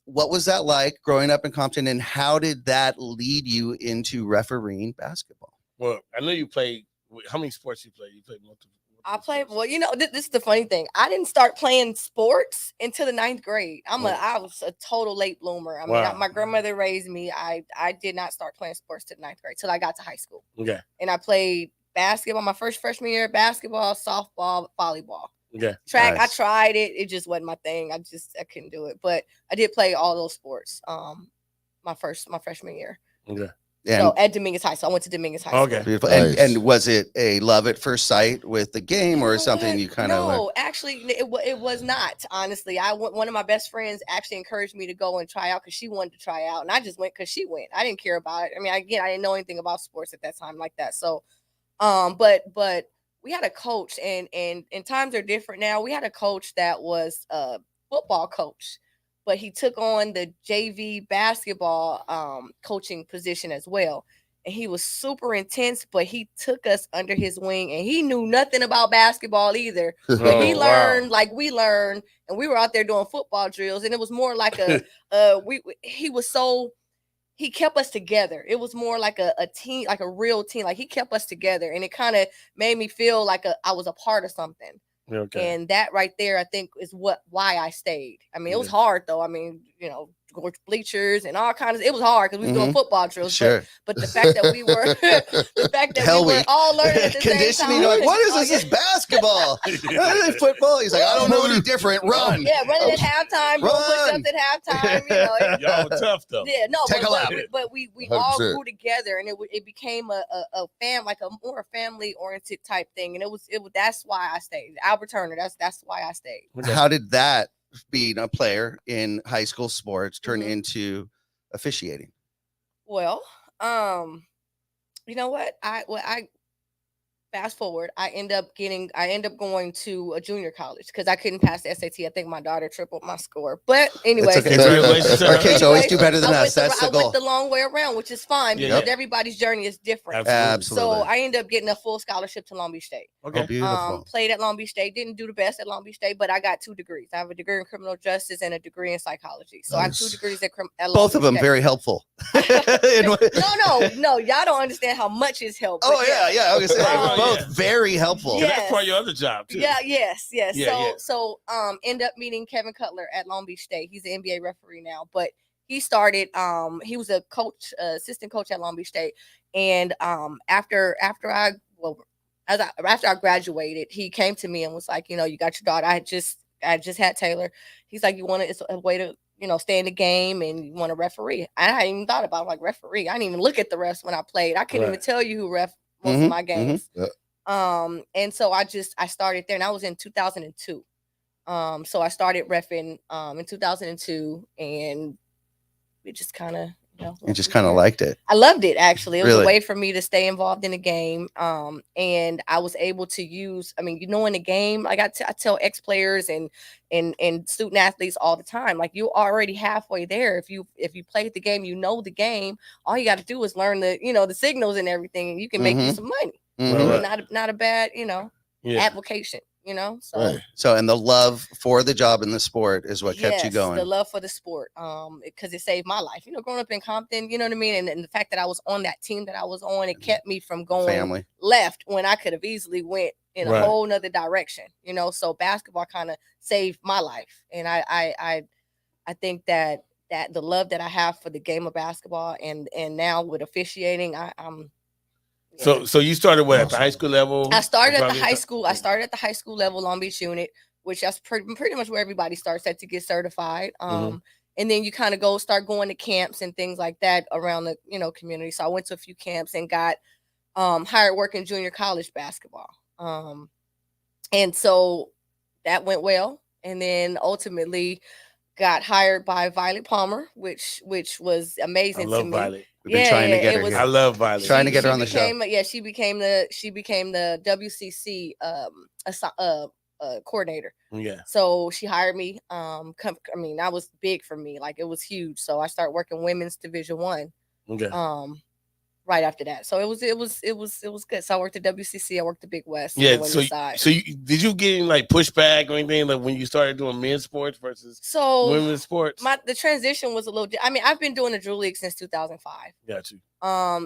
What was that like growing up in Compton, and how did that lead you into refereeing basketball? Well, I know you played. How many sports you played? You played multiple. I played. Well, this is the funny thing. I didn't start playing sports until the 9th grade. I was a total late bloomer. I mean, my grandmother raised me. I did not start playing sports till the 9th grade till I got to high school. Okay. And I played basketball my first freshman year. Basketball, softball, volleyball. Okay. Track. Nice. I tried it. It just wasn't my thing. I couldn't do it. But I did play all those sports. My freshman year. Okay. So at Dominguez High. So I went to Dominguez High. Okay. Beautiful. And was it a love at first sight with the game, or something you kind of? No, actually, it was not. Honestly, one of my best friends actually encouraged me to go and try out because she wanted to try out, and I just went because she went. I didn't care about it. I mean, I didn't know anything about sports at that time like that. So, but we had a coach, and times are different now. We had a coach that was a football coach, but he took on the JV basketball coaching position as well. And he was super intense, but he took us under his wing, and he knew nothing about basketball either. But he learned like we learned, and we were out there doing football drills, and it was more like he kept us together. It was more like a team, like a real team. Like he kept us together, and it kind of made me feel like I was a part of something. Okay. And that right there, I think, is why I stayed. I mean, it was hard though. I mean, bleachers and all kinds of. It was hard because we was doing football drills. Sure. But the fact that we were, the fact that we were all learning at the same conditioning. time. You're like, what is this? Oh, This is basketball. Football. He's like, I don't know any different. Run. Yeah, running at halftime, doing push-ups at halftime. You know, y'all were tough though. yeah, no, Take a lap. but we all 100%. grew together, and it became a more family oriented type thing, and it was that's why I stayed. Albert Turner, that's why I stayed. How did that, being a player in high school sports, turn Mhm. into officiating? Well, you know what? I fast forward, I end up going to a junior college because I couldn't pass the SAT. I think my daughter tripled my score. But anyway, It's okay. Congratulations to Our her. kids always do better than I us. That's the I goal. went the long way around, which is fine Yeah, because yeah. everybody's journey is different. Absolutely. So I ended up getting a full scholarship to Long Beach State. Okay. Oh, beautiful. Played at Long Beach State, didn't do the best at Long Beach State, but I got 2 degrees. I have a degree in criminal justice and a degree in psychology. So I have 2 Nice. degrees at Long Both of Beach them State. very helpful. No, y'all don't understand how much it's helped. Oh but yeah. I was gonna say Oh, both yeah. very helpful. Yeah. That's part of your other job too. Yeah, yes. Yeah, yeah. So end up meeting Kevin Cutler at Long Beach State. He's an NBA referee now, but he started he was a coach, assistant coach at Long Beach State. And after I graduated, he came to me and was like, you know, you got your daughter. I just had Taylor. He's like, it's a way to, you know, stay in the game and you want to referee. I hadn't even thought about like referee. I didn't even look at the refs when I played. I couldn't even tell you who ref most of my games. And so I started there, and I was in 2002. So I started reffing in 2002, and it just kind of, You just kind of liked it. I loved it, actually. It was Really? a way for me to stay involved in the game. And I was able to use, in the game, like I tell ex-players and student athletes all the time, like you're already halfway there. If you played the game, you know the game, all you got to do is learn the signals and everything, and you can make you some money. Mhm. Not a bad, Yeah. application, so. Right. So, and the love for the job in the sport is what kept you Yes, going. the love for the sport, because it saved my life. Growing up in Compton, you know what I mean, and the fact that I was on that team that I was on, it kept me from going Family. left when I could have easily went in a Right. whole nother direction. So basketball kind of saved my life, and I think that the love that I have for the game of basketball, and now with officiating, I'm. So you started what at the high school level? I started at the Probably- high school. I started at the high school level, Long Beach unit, which that's pretty much where everybody starts at to get certified. And then you kind of start going to camps and things like that around the community. So I went to a few camps and got hired working junior college basketball. And so that went well. And then ultimately got hired by Violet Palmer, which was I amazing to love me. Violet. We've been trying to get her it was- here. I love Violet. Trying to get her on the show. She became the WCC coordinator. Yeah. So she hired me. That was big for me. Like, it was huge. So I started working women's Division I. Okay. Right after that. So it was good. So I worked at WCC. I worked at Big West. on Yeah. the women's side. Did you get any like pushback or anything like when you started doing men's sports versus So women's sports? the transition was a little. I've been doing the Drew League since 2005. Got you.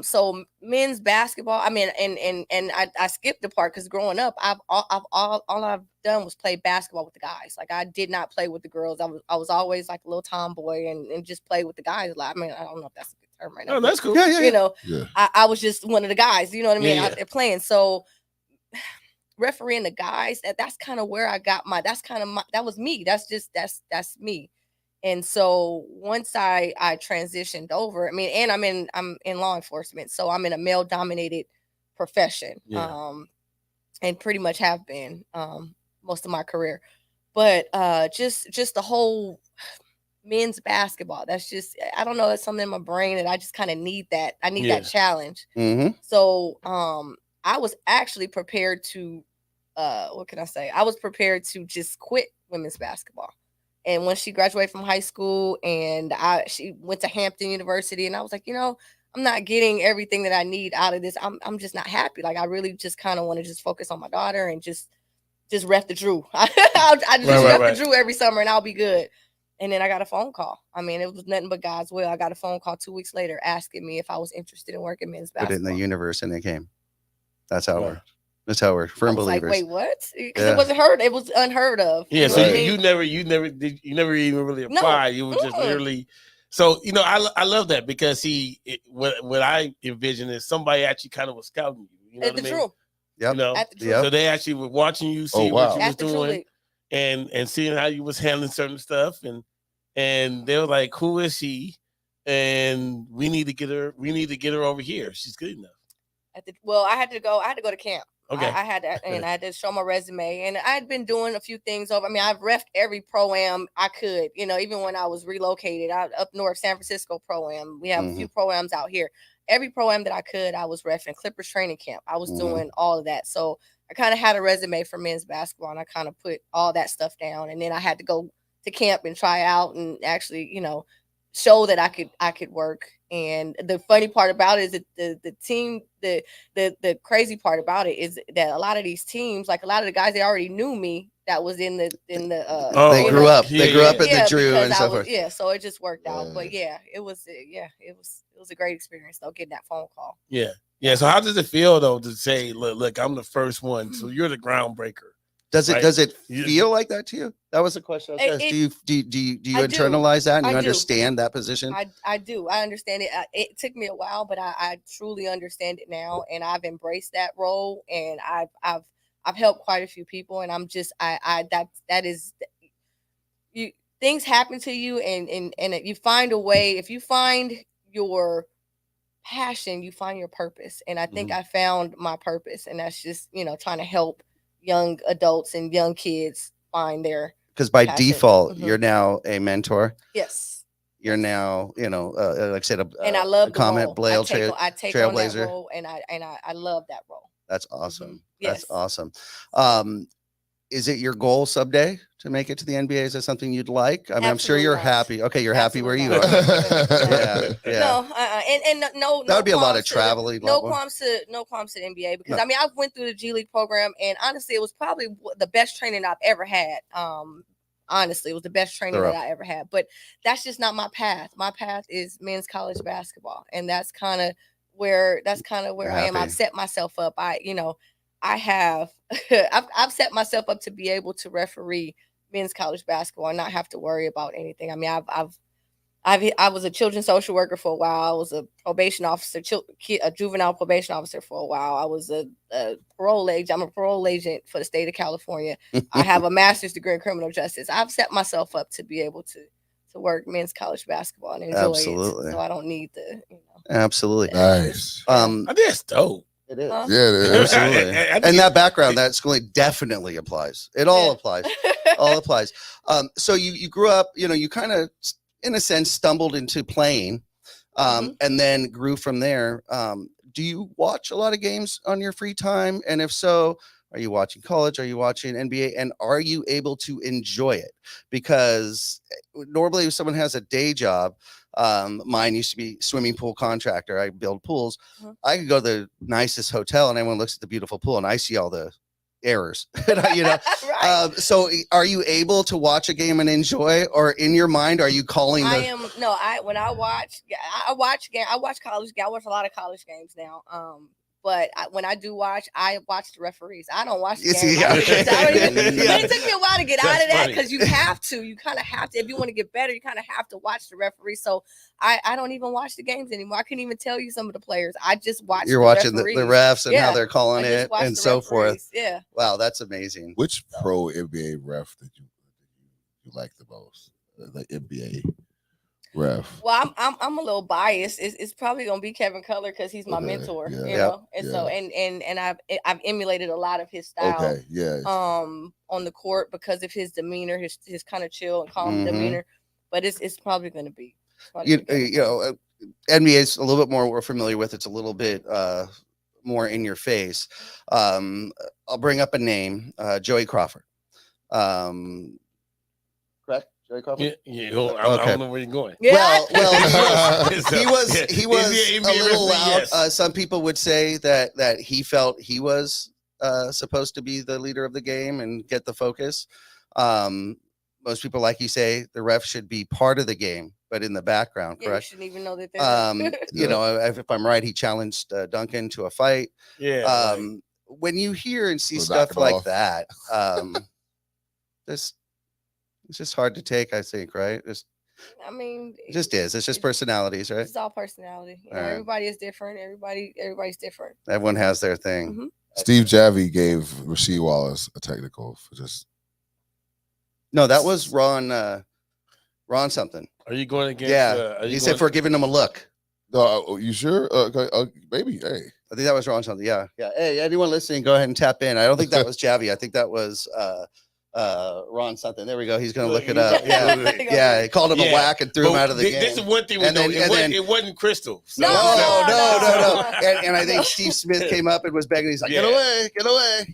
So men's basketball. And I skipped the part because growing up, all I've done was play basketball with the guys. Like, I did not play with the girls. I was always like a little tomboy and just play with the guys a lot. I don't know if that's a good term right now. Oh, but, that's cool. Yeah. I was just one of the guys. You know what I mean? Yeah, Out there playing. So refereeing the guys, that's kind of where I got that was me. That's me. And so once I transitioned over, and I'm in law enforcement, so I'm in a male dominated profession. Yeah. And pretty much have been most of my career. But just the whole men's basketball, that's just, I don't know, it's something in my brain that I just kind of need that. I need that challenge. Mm-hmm. So I was actually prepared to what can I say? I was prepared to just quit women's basketball. And when she graduated from high school and she went to Hampton University, and I was like, I'm not getting everything that I need out of this. I'm just not happy. Like, I really just kind of want to just focus on my daughter and just ref the Drew. I just ref the Drew every summer and I'll be good. And then I got a phone call. It was nothing but God's will. I got a phone call 2 weeks later asking me if I was interested in working men's basketball. Put it in the universe and it came. That's how it worked. That's how we're firm believers. Like, wait, what? Because it wasn't heard. It was unheard of. Yeah. You So know what I you mean? never even really applied. You were just literally So I love that because what I envision is somebody actually kind of was scouting you. You know At what the I mean? True. Yep. At the True. Yep. So they actually were watching you, Oh, see wow. what you was At the True doing, League. and seeing how you was handling certain stuff, and they were like, "Who is she?" And we need to get her. We need to get her over here. She's good enough. I had to go to camp. Okay. I had to, and I had to show my resume, and I had been doing a few things over. I mean, I've reffed every pro-am I could, even when I was relocated out up north, San Francisco pro-am. We have a few pro-ams out here. Every pro-am that I could, I was reffing. Clippers training camp, I was doing all of that. So I kind of had a resume for men's basketball, and I kind of put all that stuff down. And then I had to go to camp and try out and actually, show that I could work. And the funny part about it is that the team, the crazy part about it is that a lot of these teams, like a lot of the guys, they already knew me that was in the they grew up at the Drew and so forth. Yeah, so it just worked out. But it was a great experience though, getting that phone call. Yeah. So how does it feel though to say, look, I'm the first one, so you're the groundbreaker? Does it right? does it feel like that to you? That was the question I was asked. Do you internalize that and you understand that position? I do. I understand it. It took me a while, but I truly understand it now, and I've embraced that role, and I've helped quite a few people, and I'm just that is you. Things happen to you, and you find a way. If you find your passion, you find your purpose, and I think I found my purpose, and that's just trying to help young adults and young kids find their, because by default you're now a mentor. Yes, you're now like I said, and I love the comment role. I take on that trailblazer role, and I love that role. That's awesome. Yes. That's awesome. Is it your goal someday to make it to the NBA? Is that something you'd like? I mean, I'm sure you're happy. Okay, you're happy where you are. Yeah. No, and no. That would be a lot of traveling. No qualms to the NBA because I mean I went through the G League program, and honestly, it was probably the best training I've ever had. Honestly, it was the best training that I ever had. But that's just not my path. My path is men's college basketball, and that's kind of where I am. I've set myself up. I've set myself up to be able to referee men's college basketball and not have to worry about anything. I mean, I was a children's social worker for a while. I was a probation officer, a juvenile probation officer for a while. I was a parole agent. I'm a parole agent for the state of California. I have a master's degree in criminal justice. I've set myself up to be able to work men's college basketball and enjoy it. So I don't need the, Absolutely. Nice. I think that's dope. It is. Yeah, it is. Absolutely. And that background, that schooling definitely applies. It all applies. All applies. So you grew up, you kind of, in a sense, stumbled into playing, and then grew from there. Do you watch a lot of games on your free time? And if so, are you watching college? Are you watching NBA? And are you able to enjoy it? Because normally if someone has a day job, mine used to be swimming pool contractor. I build pools. I could go to the nicest hotel and everyone looks at the beautiful pool and I see all the errors, Right. So are you able to watch a game and enjoy, or in your mind, are you calling when I watch college. I watch a lot of college games now. But when I do watch, I watch the referees. I don't watch the games. But it took me a while to get out of that because you have to. You kind of have to. If you want to get better, you kind of have to watch the referees. So I don't even watch the games anymore. I couldn't even tell you some of the players. I just watch. You're watching the refs and how they're calling it and so forth. Yeah. Wow, that's amazing. Which pro NBA ref did you like the most? The NBA ref. Well, I'm a little biased. It's probably gonna be Kevin Cutler because he's my mentor, So I've emulated a lot of his style. Okay, yeah. On the court because of his demeanor, his kind of chill and calm demeanor. But it's probably gonna be. NBA is a little bit more we're familiar with. It's a little bit more in your face. I'll bring up a name, Joey Crawford. Correct? Joey Crawford? Yeah. I don't know where you're going. Yeah. Well, he was a little loud. Yes. Some people would say that he felt he was supposed to be the leader of the game and get the focus. Most people, like you say, the ref should be part of the game, but in the background, correct? You shouldn't even know that they're if I'm right, he challenged Duncan to a fight. Yeah. When you hear and see stuff like that, it's just hard to take, I think, right? I mean, It just is. It's just personalities, right? It's all personality. You know, All right. everybody is different. Everybody's different. Everyone has their thing. Mm-hmm. Steve Javi gave Rasheed Wallace a technical for just. No, that was Ron something. Are you going against? Yeah, he said for giving him a look. No, you sure? Maybe. Hey, I think that was Ron something. Yeah. Hey, anyone listening, go ahead and tap in. I don't think that was Javi. I think that was Ron something. There we go. He's gonna look it up. Yeah, he called him a whack and threw him out of the game. This is one thing. It wasn't Crystal. So. No. And I think Steve Smith came up and was begging. He's like, get away.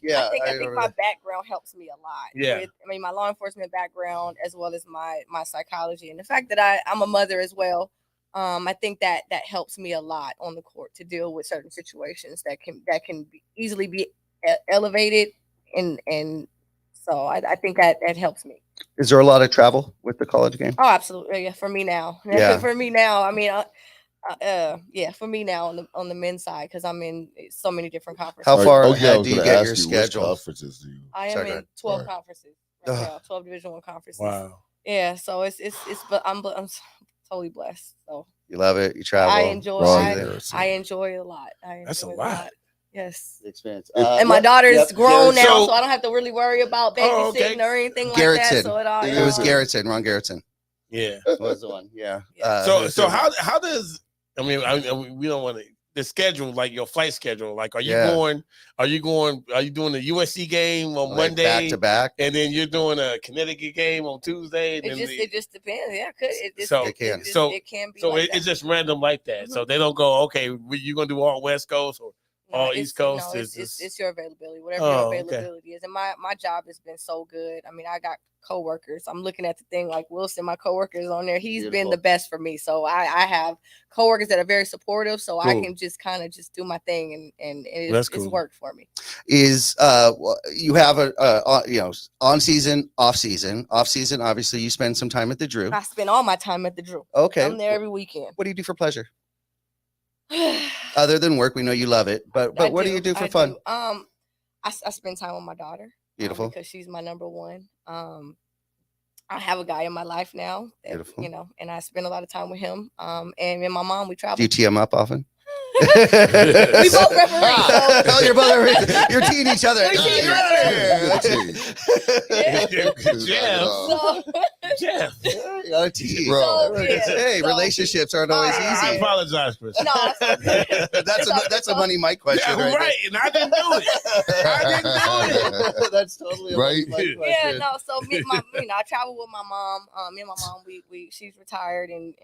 Yeah, I think my background helps me a lot. Yeah, my law enforcement background as well as my psychology and the fact that I'm a mother as well. I think that helps me a lot on the court to deal with certain situations that can easily be elevated and so I think that helps me. Is there a lot of travel with the college game? Oh, absolutely. Yeah, for me now. Yeah. For me now. I mean, for me now on the men's side because I'm in so many different conferences. How far do you get your schedule? Conferences do you? I am in 12 conferences. Right now, 12 Division I conferences. Wow. Yeah, so it's but I'm totally blessed. So you love it. You travel. I enjoy. I enjoy it a lot. That's a lot. Yes. Experience. And my daughter's grown now, so I don't have to really worry about babysitting or anything like Garrettson. that. So it was Garrettson, Ron Garrettson. Yeah. Was the one. Yeah. So how does we don't want to the schedule, like your flight schedule, like are you doing the USC game on Monday back to back, and then you're doing a Connecticut game on Tuesday? And it just depends. Yeah, it can be. So it's just random like that. Mm-hmm. So they don't go, okay, you're gonna do all West Coast or all East Coast. No, it's your availability, whatever your availability is. And my job has been so good. I mean, I got coworkers. I'm looking at the thing like Wilson, my coworkers on there. He's been the best for me. So I have coworkers that are very supportive. So I can just kind of just do my thing and it's worked for me. Is you have a on season, off season. Off season, obviously you spend some time at the Drew. I spend all my time at the Drew. Okay. I'm there every weekend. What do you do for pleasure? Other than work, we know you love it, but what do you do for fun? I spend time with my daughter. Beautiful. Because she's my number one. I have a guy in my life now that, beautiful. And I spend a lot of time with him. And me and my mom, we travel. Do you tee him up often? We both referees. Oh, you're both referees. You're teeing each other. Jeff. You gotta tee, bro. Hey, relationships aren't always easy. I apologize, Chris. No, that's a money Mike question. Yeah, right. And I didn't do it. That's totally a right. Mike question. Yeah, no. So I travel with my mom. Me and my mom, she's retired and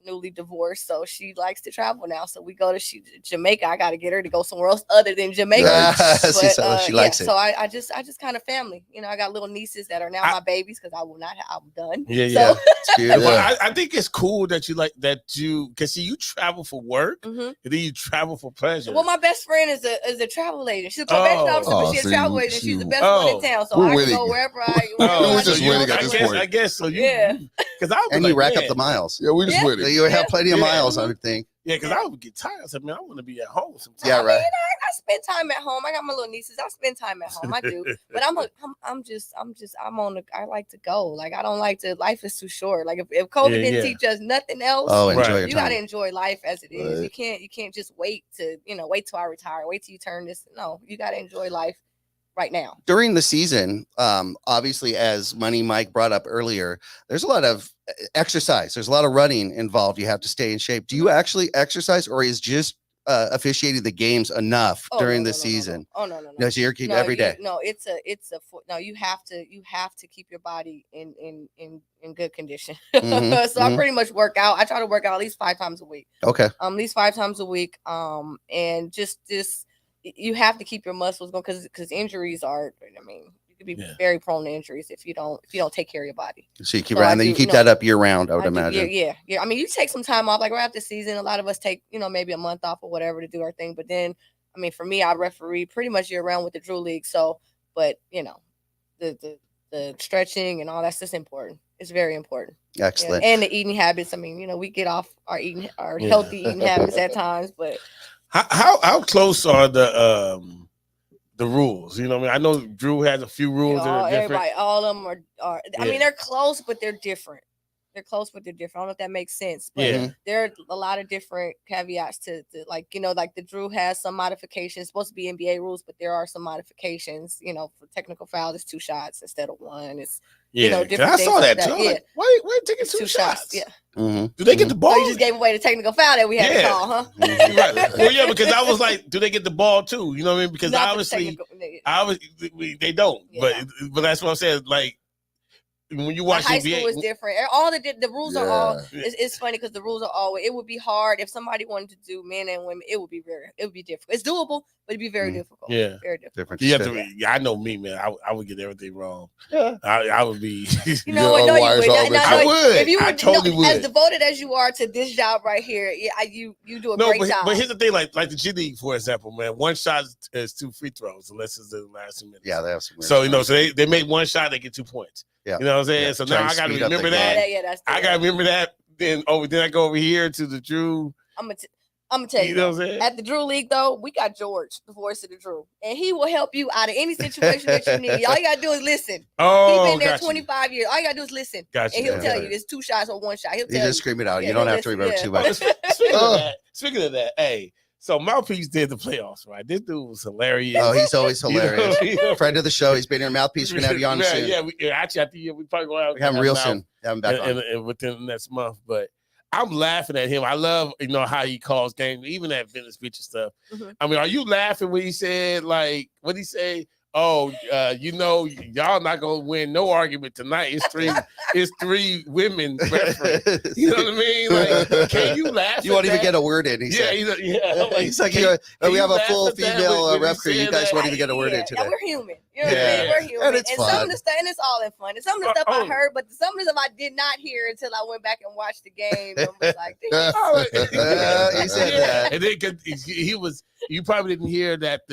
newly divorced, so she likes to travel now. So we go to Jamaica. I got to get her to go somewhere else other than Jamaica. She likes it. So I just kind of family. I got little nieces that are now my babies because I'm done. Yeah, so. It's beautiful. I think it's cool that because see, you travel for work and then you travel for pleasure. Well, my best friend is a travel agent. She's a probation officer, but she's a travel agent. She's the best one in town, so I can go wherever I. We're just winning at this point. I guess so. Because you rack up the miles. Yeah, we just winning. So you have plenty of miles, I would think. Yeah, because I would get tired. I said, man, I want to be at home sometimes. Yeah, right. I spend time at home. I got my little nieces. I spend time at home. I do, but I like to go. Like I don't like to. Life is too short. Like if COVID didn't teach us nothing else, enjoy your you gotta enjoy life as it is. You can't just wait till I retire. Wait till you turn this. No, you gotta enjoy life right now. During the season, obviously, as Money Mike brought up earlier, there's a lot of exercise. There's a lot of running involved. You have to stay in shape. Do you actually exercise, or is just officiating the games enough during the season? No. No, so you're keeping every day. No, you have to keep your body in good condition. Mm-hmm, so I pretty much work out. I try to work out at least 5 times a week. Okay. At least 5 times a week. And just you have to keep your muscles going because injuries are. I mean, you could be very prone to injuries if you don't take care of your body. So you keep and then you keep that up year round. I would imagine. Yeah. I mean, you take some time off. Like right after the season, a lot of us take maybe a month off or whatever to do our thing. But then, I mean, for me, I referee pretty much year round with the Drew League. So, but the stretching and all that's just important. It's very important. Excellent. And the eating habits. I mean, we get off our healthy eating habits at times, but. How close are the rules? You know what I mean? I know Drew has a few rules that are different. Everybody, all of them are I mean, they're close, but they're different. They're close, but they're different. I don't know if that makes sense. But Yeah. there are a lot of different caveats to like, like the Drew has some modifications. It's supposed to be NBA rules, but there are some modifications. For technical foul, it's 2 shots instead of 1. It's different I saw things that like too. Yeah. Like, why you taking 2 shots? Yeah. Do they get the ball? So you just gave away the technical foul that we had to call, huh? Right. Well, yeah, because I was like, do they get the ball too? You know what I mean? Because Not the obviously, technical- they don't. Yeah. But that's what I'm saying. Like when you watch high NBA, school is different. All the rules are all. Yeah. It's funny because the rules are always. It would be hard if somebody wanted to do men and women. It would be difficult. It's doable, but it'd be very difficult. Yeah. Very difficult. Different. you have shit. to. Yeah, I know me, man. I would get everything wrong. Yeah. I would be. You know what? No, you wires would. all messed I up. would. If you I would, totally as would. devoted as you are to this job right here, you do a great job. But here's the thing, like the G League, for example, man, 1 shot is 2 free throws unless it's the last 2 minutes. Yeah, they have some. So so they make 1 shot, they get 2 points. Yeah. You know what I'm saying? Yeah. So Try now and I got to speed up the remember game. that. That's I got to remember that. Then I go over here to the Drew. I'm gonna tell you. You know what I'm saying? At the Drew League, though, we got George, the voice of the Drew, and he will help you out of any situation that you need. All you gotta do is listen. Oh, He's been there got you. 25 years. All you gotta do is listen, Got and you. he'll tell you it's 2 shots or 1 shot. He'll You tell just you. scream it out. Yeah, You don't he'll have to listen, remember yeah. too much. Speaking of that, hey, so Mouthpiece did the playoffs, right? This dude was hilarious. Oh, he's always You know, hilarious. you know? Friend of the show. He's been here. Mouthpiece. We're gonna have you on soon. Actually, I think we probably go out. We have him real soon. Have him back on. and within the next month. But I'm laughing at him. I love how he calls games, even at Venice Beach and stuff. Mhm. I mean, are you laughing when he said what did he say? Oh, y'all not gonna win no argument tonight. It's three women referees. You know what I mean? Like, can you laugh? You at won't even that? get a word in. He said. He's like, He's like, can we have you a laugh full at that female when ref crew. he You said guys that? won't even get a word in today. Yeah, we're human. You know what I Yeah. mean? We're human. And it's some fun. of the stuff, and it's all in fun. And some of the stuff I Oh. heard, but some of the stuff I did not hear until I went back and watched the game. And was like, He said that. And then 'cause you probably didn't hear that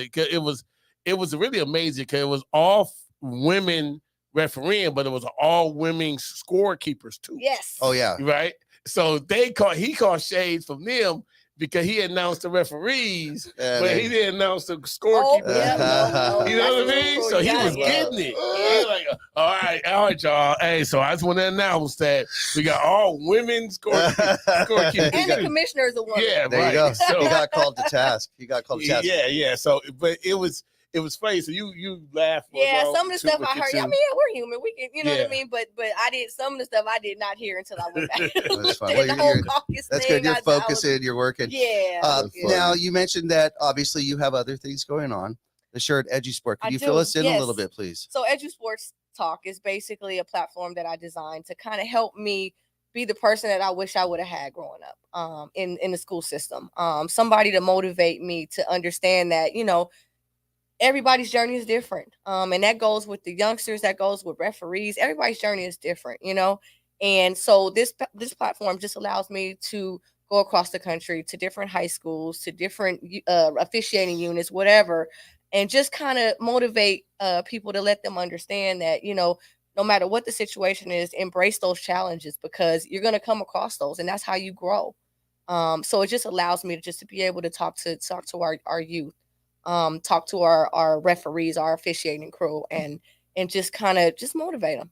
it was really amazing because it was all women refereeing, but it was all women scorekeepers too. yes. Oh yeah. Right. So he caught shades from them because he announced the referees, but he didn't announce the Oh, scorekeepers. yeah, no, You know what I that's mean? cool. So he You was got it. getting it. He was like, all right, y'all. Hey, so I just want to announce that we got all women scorekeepers. And the commissioner is a woman. Yeah, There right. you go. So, He got called to task. yeah. So, but it was funny. So you laugh. Yeah, along some of the too stuff with I your heard. too. I mean, yeah, we're human. We can, you know what Yeah. I mean. But I did some of the stuff I did not hear until I went back. That's fine. The Well, whole you're- caucus That's thing, good. You're I was- focusing. You're working. Yeah. That's yeah. Now you mentioned that obviously you have other things going on. The shirt Edgy Sport. Could I you do, fill us in a yes. little bit, please? So Edu Sports Talk is basically a platform that I designed to kind of help me be the person that I wish I would have had growing up in the school system. Somebody to motivate me to understand that, everybody's journey is different. And that goes with the youngsters, that goes with referees. Everybody's journey is different, And so this platform just allows me to go across the country to different high schools, to different officiating units, whatever, and just kind of motivate people to let them understand that, no matter what the situation is, embrace those challenges because you're going to come across those, and that's how you grow. So it just allows me to be able to talk to our youth, talk to our referees, our officiating crew, and just kind of just motivate them,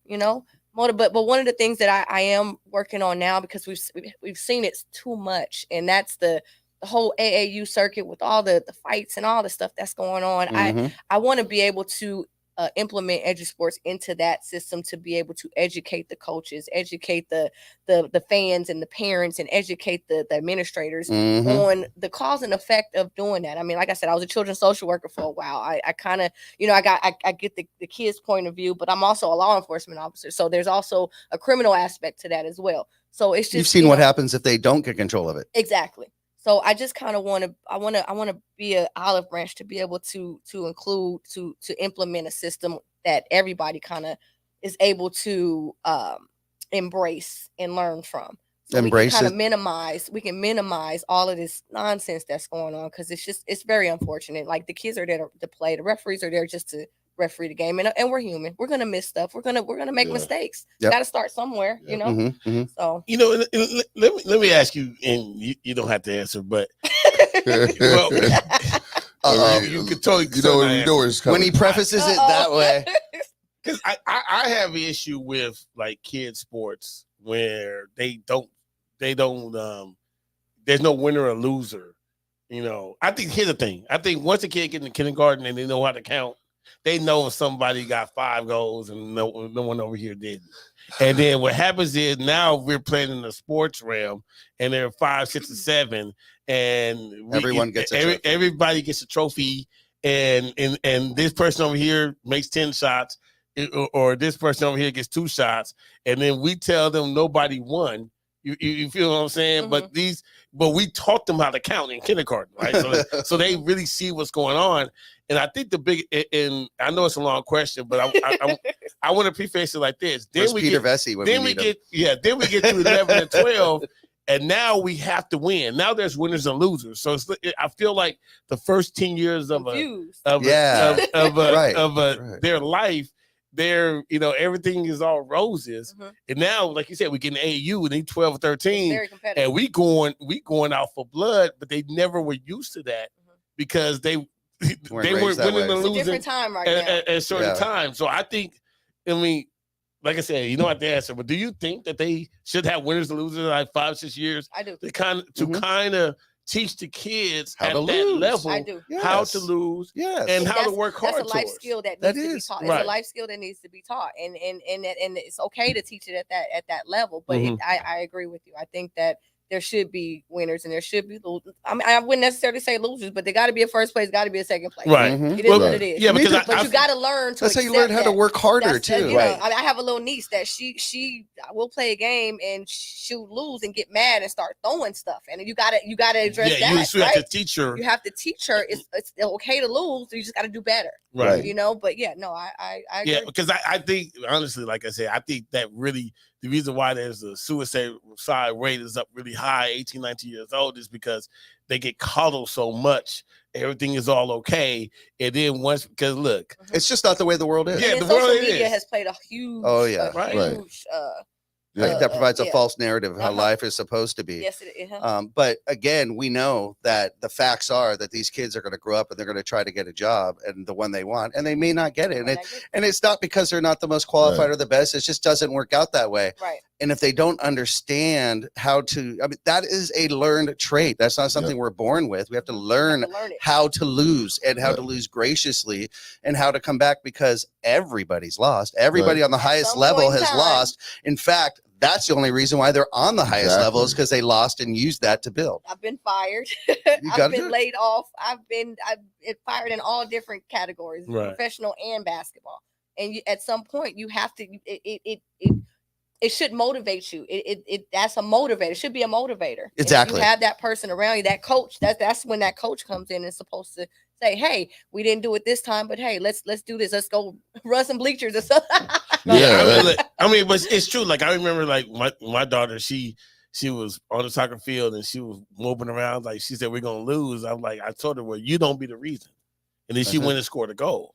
But one of the things that I am working on now, because we've seen it too much, and that's the whole AAU circuit with all the fights and all the stuff that's going on. Mhm. I want to be able to implement Edu Sports into that system to be able to educate the coaches, educate the fans and the parents, and educate the administrators Mhm. on the cause and effect of doing that. I mean, like I said, I was a children's social worker for a while. I kind of, I get the kids' point of view, but I'm also a law enforcement officer. So there's also a criminal aspect to that as well. So it's just, You've seen what happens if they don't get control of it. Exactly. So I just kind of want to be an olive branch to be able to include, to implement a system that everybody kind of is able to embrace and learn from. So Embrace we it. We can minimize all of this nonsense that's going on, because it's very unfortunate. Like, the kids are there to play, the referees are there just to referee the game, and we're human. We're gonna miss stuff. We're gonna make mistakes. Yep. Got to start somewhere, Mhm, mhm. So Let me ask you, and you don't have to answer, but well, you can totally You know where it's coming. When he prefaces it that way, because I have an issue with like kid sports where they don't there's no winner or loser. I think here's the thing. I think once a kid gets in kindergarten and they know how to count, they know if somebody got 5 goals and no one over here didn't. And then what happens is now we're playing in the sports realm, and there are 5, 6, and 7, and Everyone gets a trophy. Everybody gets a trophy, and this person over here makes 10 shots, or this person over here gets 2 shots, and then we tell them nobody won. You feel what I'm saying? Mm-hmm. But we taught them how to count in kindergarten, right? So they really see what's going on. And I think and I know it's a long question, but I want to preface it like this. Then we Peter get Vesey when then we we need get him. then we get to 11 and 12, and now we have to win. Now there's winners and losers. So I feel like the first 10 years of their life, everything is all roses. Mm-hmm. And now, like you said, we get an AAU and they 12 or 13, very competitive. and we going out for blood, but they never were used to that because they weren't winning and losing. It's a different time right now. At certain times. So I think, like I said, you don't have to answer, but do you think that they should have winners and losers in like 5, 6 years? I do. To kind of teach the kids How at to that lose. level I do. how to lose and how to work hard. That's a life towards. skill that That needs to be is. taught. Right. It's a life skill that needs to be taught, and it's okay to teach it at that level. But I agree with you. I think that there should be winners and there should be losers. I mean, I wouldn't necessarily say losers, but there got to be a first place, got to be a second place. Right. It is what it is. Yeah, because but you got to learn to. That's how you learn how to work harder too. Right. I have a little niece that she will play a game and she'll lose and get mad and start throwing stuff, and you gotta address that. You have to teach her. You have to teach her it's okay to lose. You just got to do better. Right. But I agree. Yeah, because I think honestly, like I said, I think that really the reason why there's a suicide rate is up really high, 18, 19 years old, is because they get coddled so much. Everything is all okay. And then because look, it's just not the way the world is. Yeah, and the social world media is. has played a huge, huge that provides a false narrative of how life is supposed to be. Yes, it is. But again, we know that the facts are that these kids are going to grow up and they're going to try to get a job and the one they want, and they may not get it. And it's not because they're not the most qualified or the best. It just doesn't work out that way. Right. And if they don't understand how to, that is a learned trait. That's not something we're born with. We have to learn how to lose and how to lose graciously and how to come back, because everybody's lost. Everybody on the highest level has lost. In fact, that's the only reason why they're on the highest level, is because they lost and used that to build. I've been fired. I've been laid off. I've been fired in all different categories, professional and basketball. And at some point, you have to. It should motivate you. That's a motivator. It should be a motivator. Exactly. And you have that person around you, that coach. That's when that coach comes in and is supposed to say, "Hey, we didn't do it this time, but hey, let's do this. Let's go run some bleachers or something." But it's true. Like I remember, like my daughter, she was on the soccer field and she was moping around. Like she said, "We're gonna lose." I'm like, I told her, "Well, you don't be the reason." And then she went and scored a goal.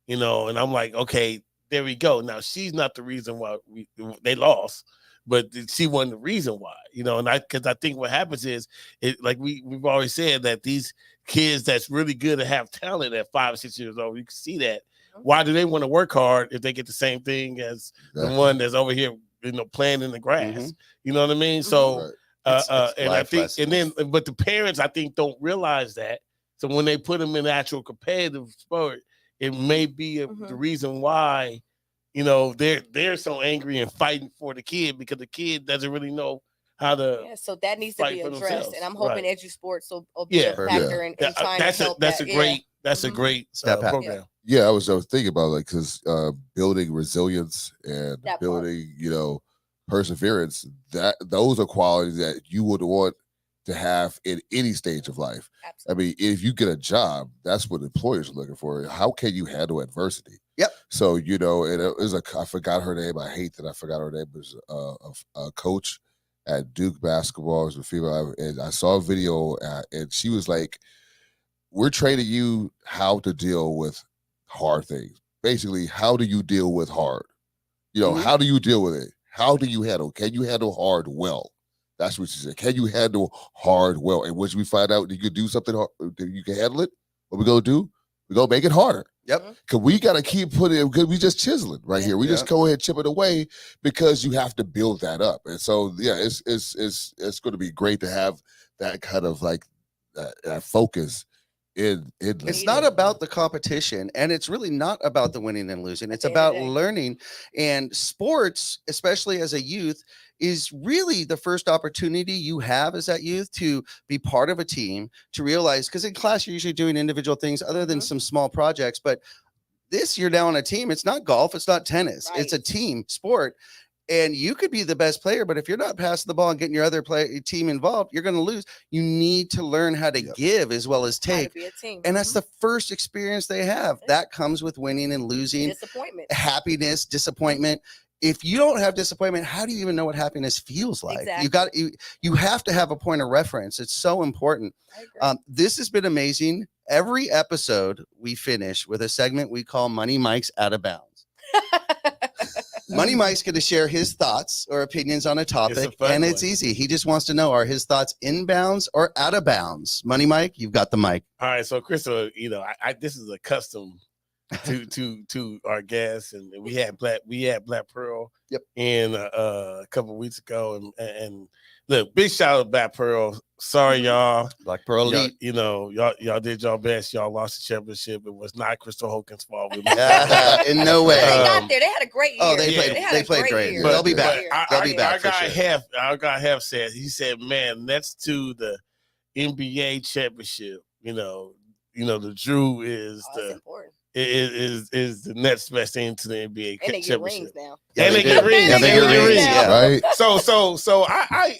And I'm like, okay. There we go. Now she's not the reason why they lost, but she wasn't the reason why. And because I think what happens is, like we've always said, that these kids that's really good and have talent at 5 or 6 years old, you can see that. Why do they want to work hard if they get the same thing as the one that's over here, playing in the grass? You know what I mean? So, it's and I think, but the parents, I think, don't realize that. So when they put them in actual competitive sport, it may be the reason why, they're so angry and fighting for the kid, because the kid doesn't really know how to. Yeah, so that needs to be addressed, and I'm hoping EduSports will be a factor in trying to help that's a great program. Yeah, I was thinking about because building resilience and building, perseverance. Those are qualities that you would want to have in any stage of life. Absolutely. I mean, if you get a job, that's what employers are looking for. How can you handle adversity? Yep. So, and it was I forgot her name. I hate that I forgot her name. It was a coach at Duke basketball. It was a female. And I saw a video and she was like, "We're training you how to deal with hard things. Basically, how do you deal with hard? How do you deal with it? How do you handle? Can you handle hard well?" That's what she said. Can you handle hard well? And once we find out that you can do something hard, that you can handle it, what we gonna do? we're gonna make it harder. Yep. Cause we gotta keep putting, because we just chiseling right here. We just go ahead, chip it away, because you have to build that up. And so it's going to be great to have that kind of like that focus in It's not about the competition, and it's really not about the winning and losing. It's about learning. And sports, especially as a youth, is really the first opportunity you have as that youth to be part of a team, to realize, because in class you're usually doing individual things other than some small projects, but this, you're now on a team. It's not golf, it's not tennis, it's a team sport. And you could be the best player, but if you're not passing the ball and getting your other team involved, you're going to lose. You need to learn how to give as well as take. And that's the first experience they have. That comes with winning and losing, disappointment, happiness, disappointment. If you don't have disappointment, how do you even know what happiness feels like? You have to have a point of reference. It's so important. This has been amazing. Every episode we finish with a segment we call Money Mike's Out of Bounds. Money Mike's going to share his thoughts or opinions on a topic, and it's easy. He just wants to know, are his thoughts in bounds or out of bounds? Money Mike, you've got the mic. All right, so Crystal, this is a custom to our guests, and we had Black Pearl in a couple of weeks ago, and look, big shout out to Black Pearl. Sorry, y'all. Black Pearl Elite. Y'all did your best. Y'all lost the championship. It was not Crystal Hogan's fault. In no way. They got there. They had a great year. Oh, they played great. They'll be back. They'll be back. Our guy Hef said, man, next to the NBA championship, the Drew is important. Is the next best thing to the NBA and they championship. Get rings now. And they get rings. Yeah, they get rings. Yeah. Right. So I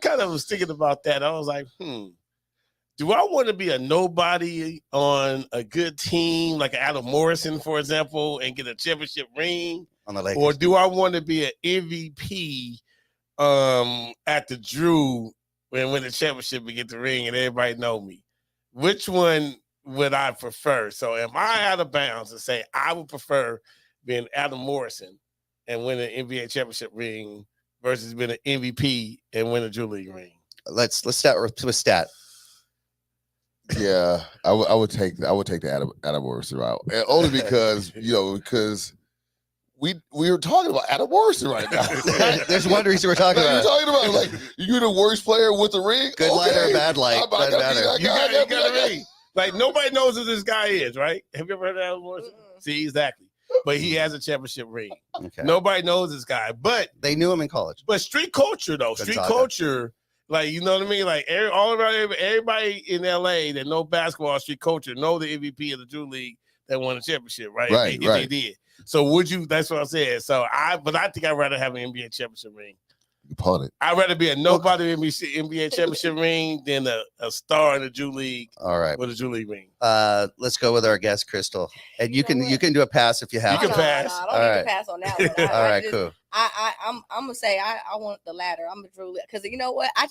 kind of was thinking about that. I was like, do I want to be a nobody on a good team like Adam Morrison, for example, and get a championship ring on the Lakers? Or do I want to be an MVP at the Drew and win the championship and get the ring and everybody know me? Which one would I prefer? So am I out of bounds to say I would prefer being Adam Morrison and win an NBA championship ring versus being an MVP and win a Drew League ring? Let's start with stat. Yeah, I would take the Adam Morrison route, and only because because we were talking about Adam Morrison right now. There's one reason we're talking about. You're talking about like you're the worst player with the ring. Good light or bad light? You got a ring. Like, nobody knows who this guy is, right? Have you ever heard of Adam Morrison? See, exactly. But he has a championship ring. Okay. Nobody knows this guy, but they knew him in college. But street culture, though, culture, like, you know what I mean? Like, all around everybody in LA that know basketball, street culture, know the MVP of the Drew League that won the championship, right? If they did. So would you? That's what I said. So I think I'd rather have an NBA championship ring. Upon it. I'd rather be a nobody NBA championship ring than a star in the Drew League. All right, with a Drew League ring. Let's go with our guest, Crystal, and you can do a pass if you have. You can pass. I don't need to pass on that one. All right, cool. I'm gonna say I want the latter. I'm a Drew because you know what? I'm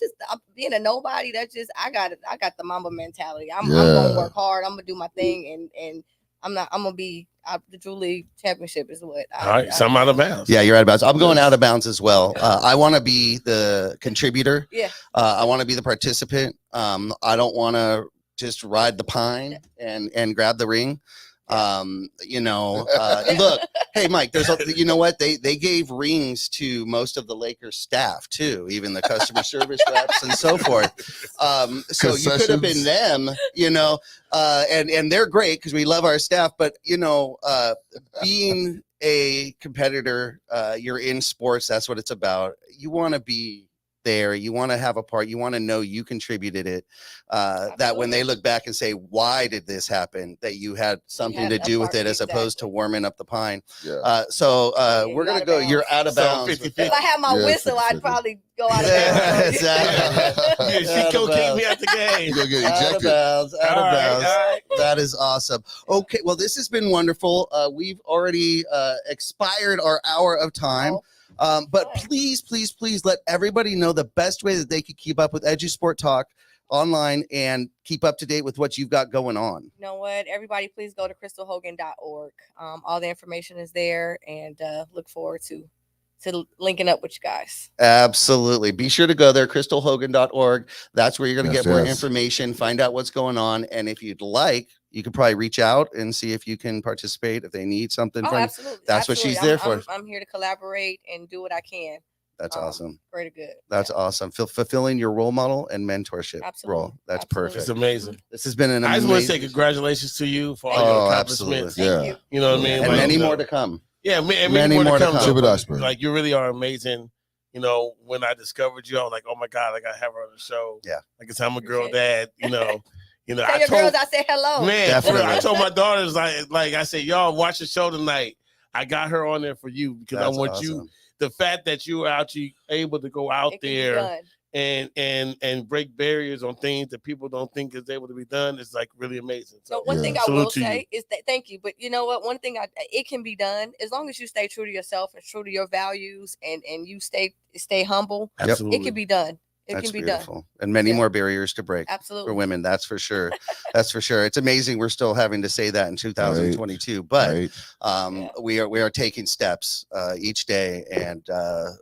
being a nobody. That's just I got the Mamba mentality. I'm gonna work hard. I'm gonna do my thing, and I'm gonna be. The Drew League championship is what. All right, so I'm out of bounds. Yeah, you're out of bounds. I'm going out of bounds as well. I want to be the contributor. Yeah. I want to be the participant. I don't want to just ride the pine and grab the ring. Look, hey Mike, you know what? They gave rings to most of the Lakers staff too, even the customer service reps and so forth. So you could have been them, and they're great because we love our staff, but being a competitor, you're in sports, that's what it's about. You want to be there, you want to have a part, you want to know you contributed it, that when they look back and say, why did this happen, that you had something to do with it as opposed to warming up the pine. We're gonna go, you're out of bounds. If I had my whistle, I'd probably go out of bounds. Exactly. She go kick me out the game. You'll get ejected. Out of bounds. That is awesome. Okay, well, this has been wonderful. We've already expired our hour of time. But please let everybody know the best way that they could keep up with EduSport Talk online and keep up to date with what you've got going on. You know what? Everybody, please go to crystalhogan.org. All the information is there, and look forward to linking up with you guys. Absolutely. Be sure to go there, crystalhogan.org. That's where you're going to Yes, get more yes. information, find out what's going on. And if you'd like, you could probably reach out and see if you can participate if they need something Oh, from you. absolutely. That's what she's there for. I'm here to collaborate and do what I can. That's awesome. Pretty good. That's awesome. Fulfilling your role model and mentorship role. That's perfect. It's amazing. This has been an I amazing. just want to say congratulations to you for all your accomplishments. Thank you. You know what I mean? And like, many more to come. Yeah, many more to come. Tip of the iceberg. Like, you really are amazing. You know, when I discovered you, I was like, oh my God, I gotta have her on the show. Yeah. Like, it's I'm a girl dad, you know. Tell your girls I said hello. Man, Definitely. I told my daughters, like I said, y'all watch the show tonight. I got her on there for you because I want you. The fact that you were actually able to go out there and break barriers on things that people don't think is able to be done is like really amazing. So one thing I will say is that thank you, but you know what? One thing it can be done as long as you stay true to yourself and true to your values and you stay humble. Absolutely. It can be done. It That's can be beautiful. done. And many more barriers to break. Absolutely. For women, that's for sure. That's for sure. It's amazing we're still having to say that in 2022, but we are taking steps each day, and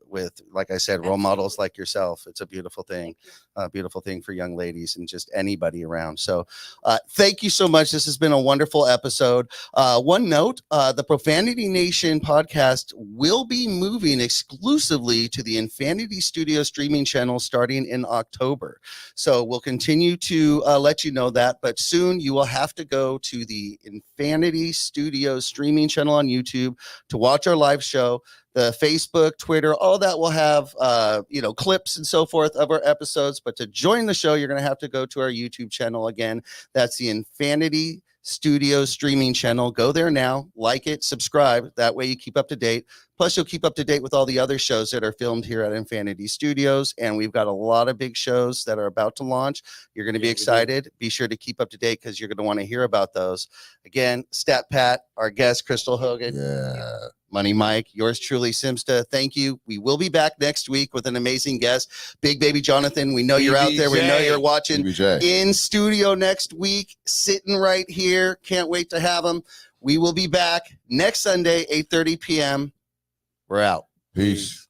with, like I said, role models like yourself. It's a beautiful thing. A beautiful thing for young ladies and just anybody around. So thank you so much. This has been a wonderful episode. One note, the Profanity Nation podcast will be moving exclusively to the Infinity Studio streaming channel starting in October. So we'll continue to let you know that, but soon you will have to go to the Infinity Studio streaming channel on YouTube to watch our live show. The Facebook, Twitter, all that will have, clips and so forth of our episodes. But to join the show, you're going to have to go to our YouTube channel again. That's the Infinity Studio streaming channel. Go there now, like it, subscribe. That way you keep up to date. Plus, you'll keep up to date with all the other shows that are filmed here at Infinity Studios. And we've got a lot of big shows that are about to launch. You're going to be excited. Be sure to keep up to date because you're going to want to hear about those. Again, Stat Pat, our guest, Crystal Hogan. Yeah. Money Mike, yours truly, Simsta. Thank you. We will be back next week with an amazing guest, Big Baby Jonathan. We know you're out there. We know you're watching. BBJ. In studio next week, sitting right here. Can't wait to have him. We will be back next Sunday, 8:30 p.m. We're out. Peace.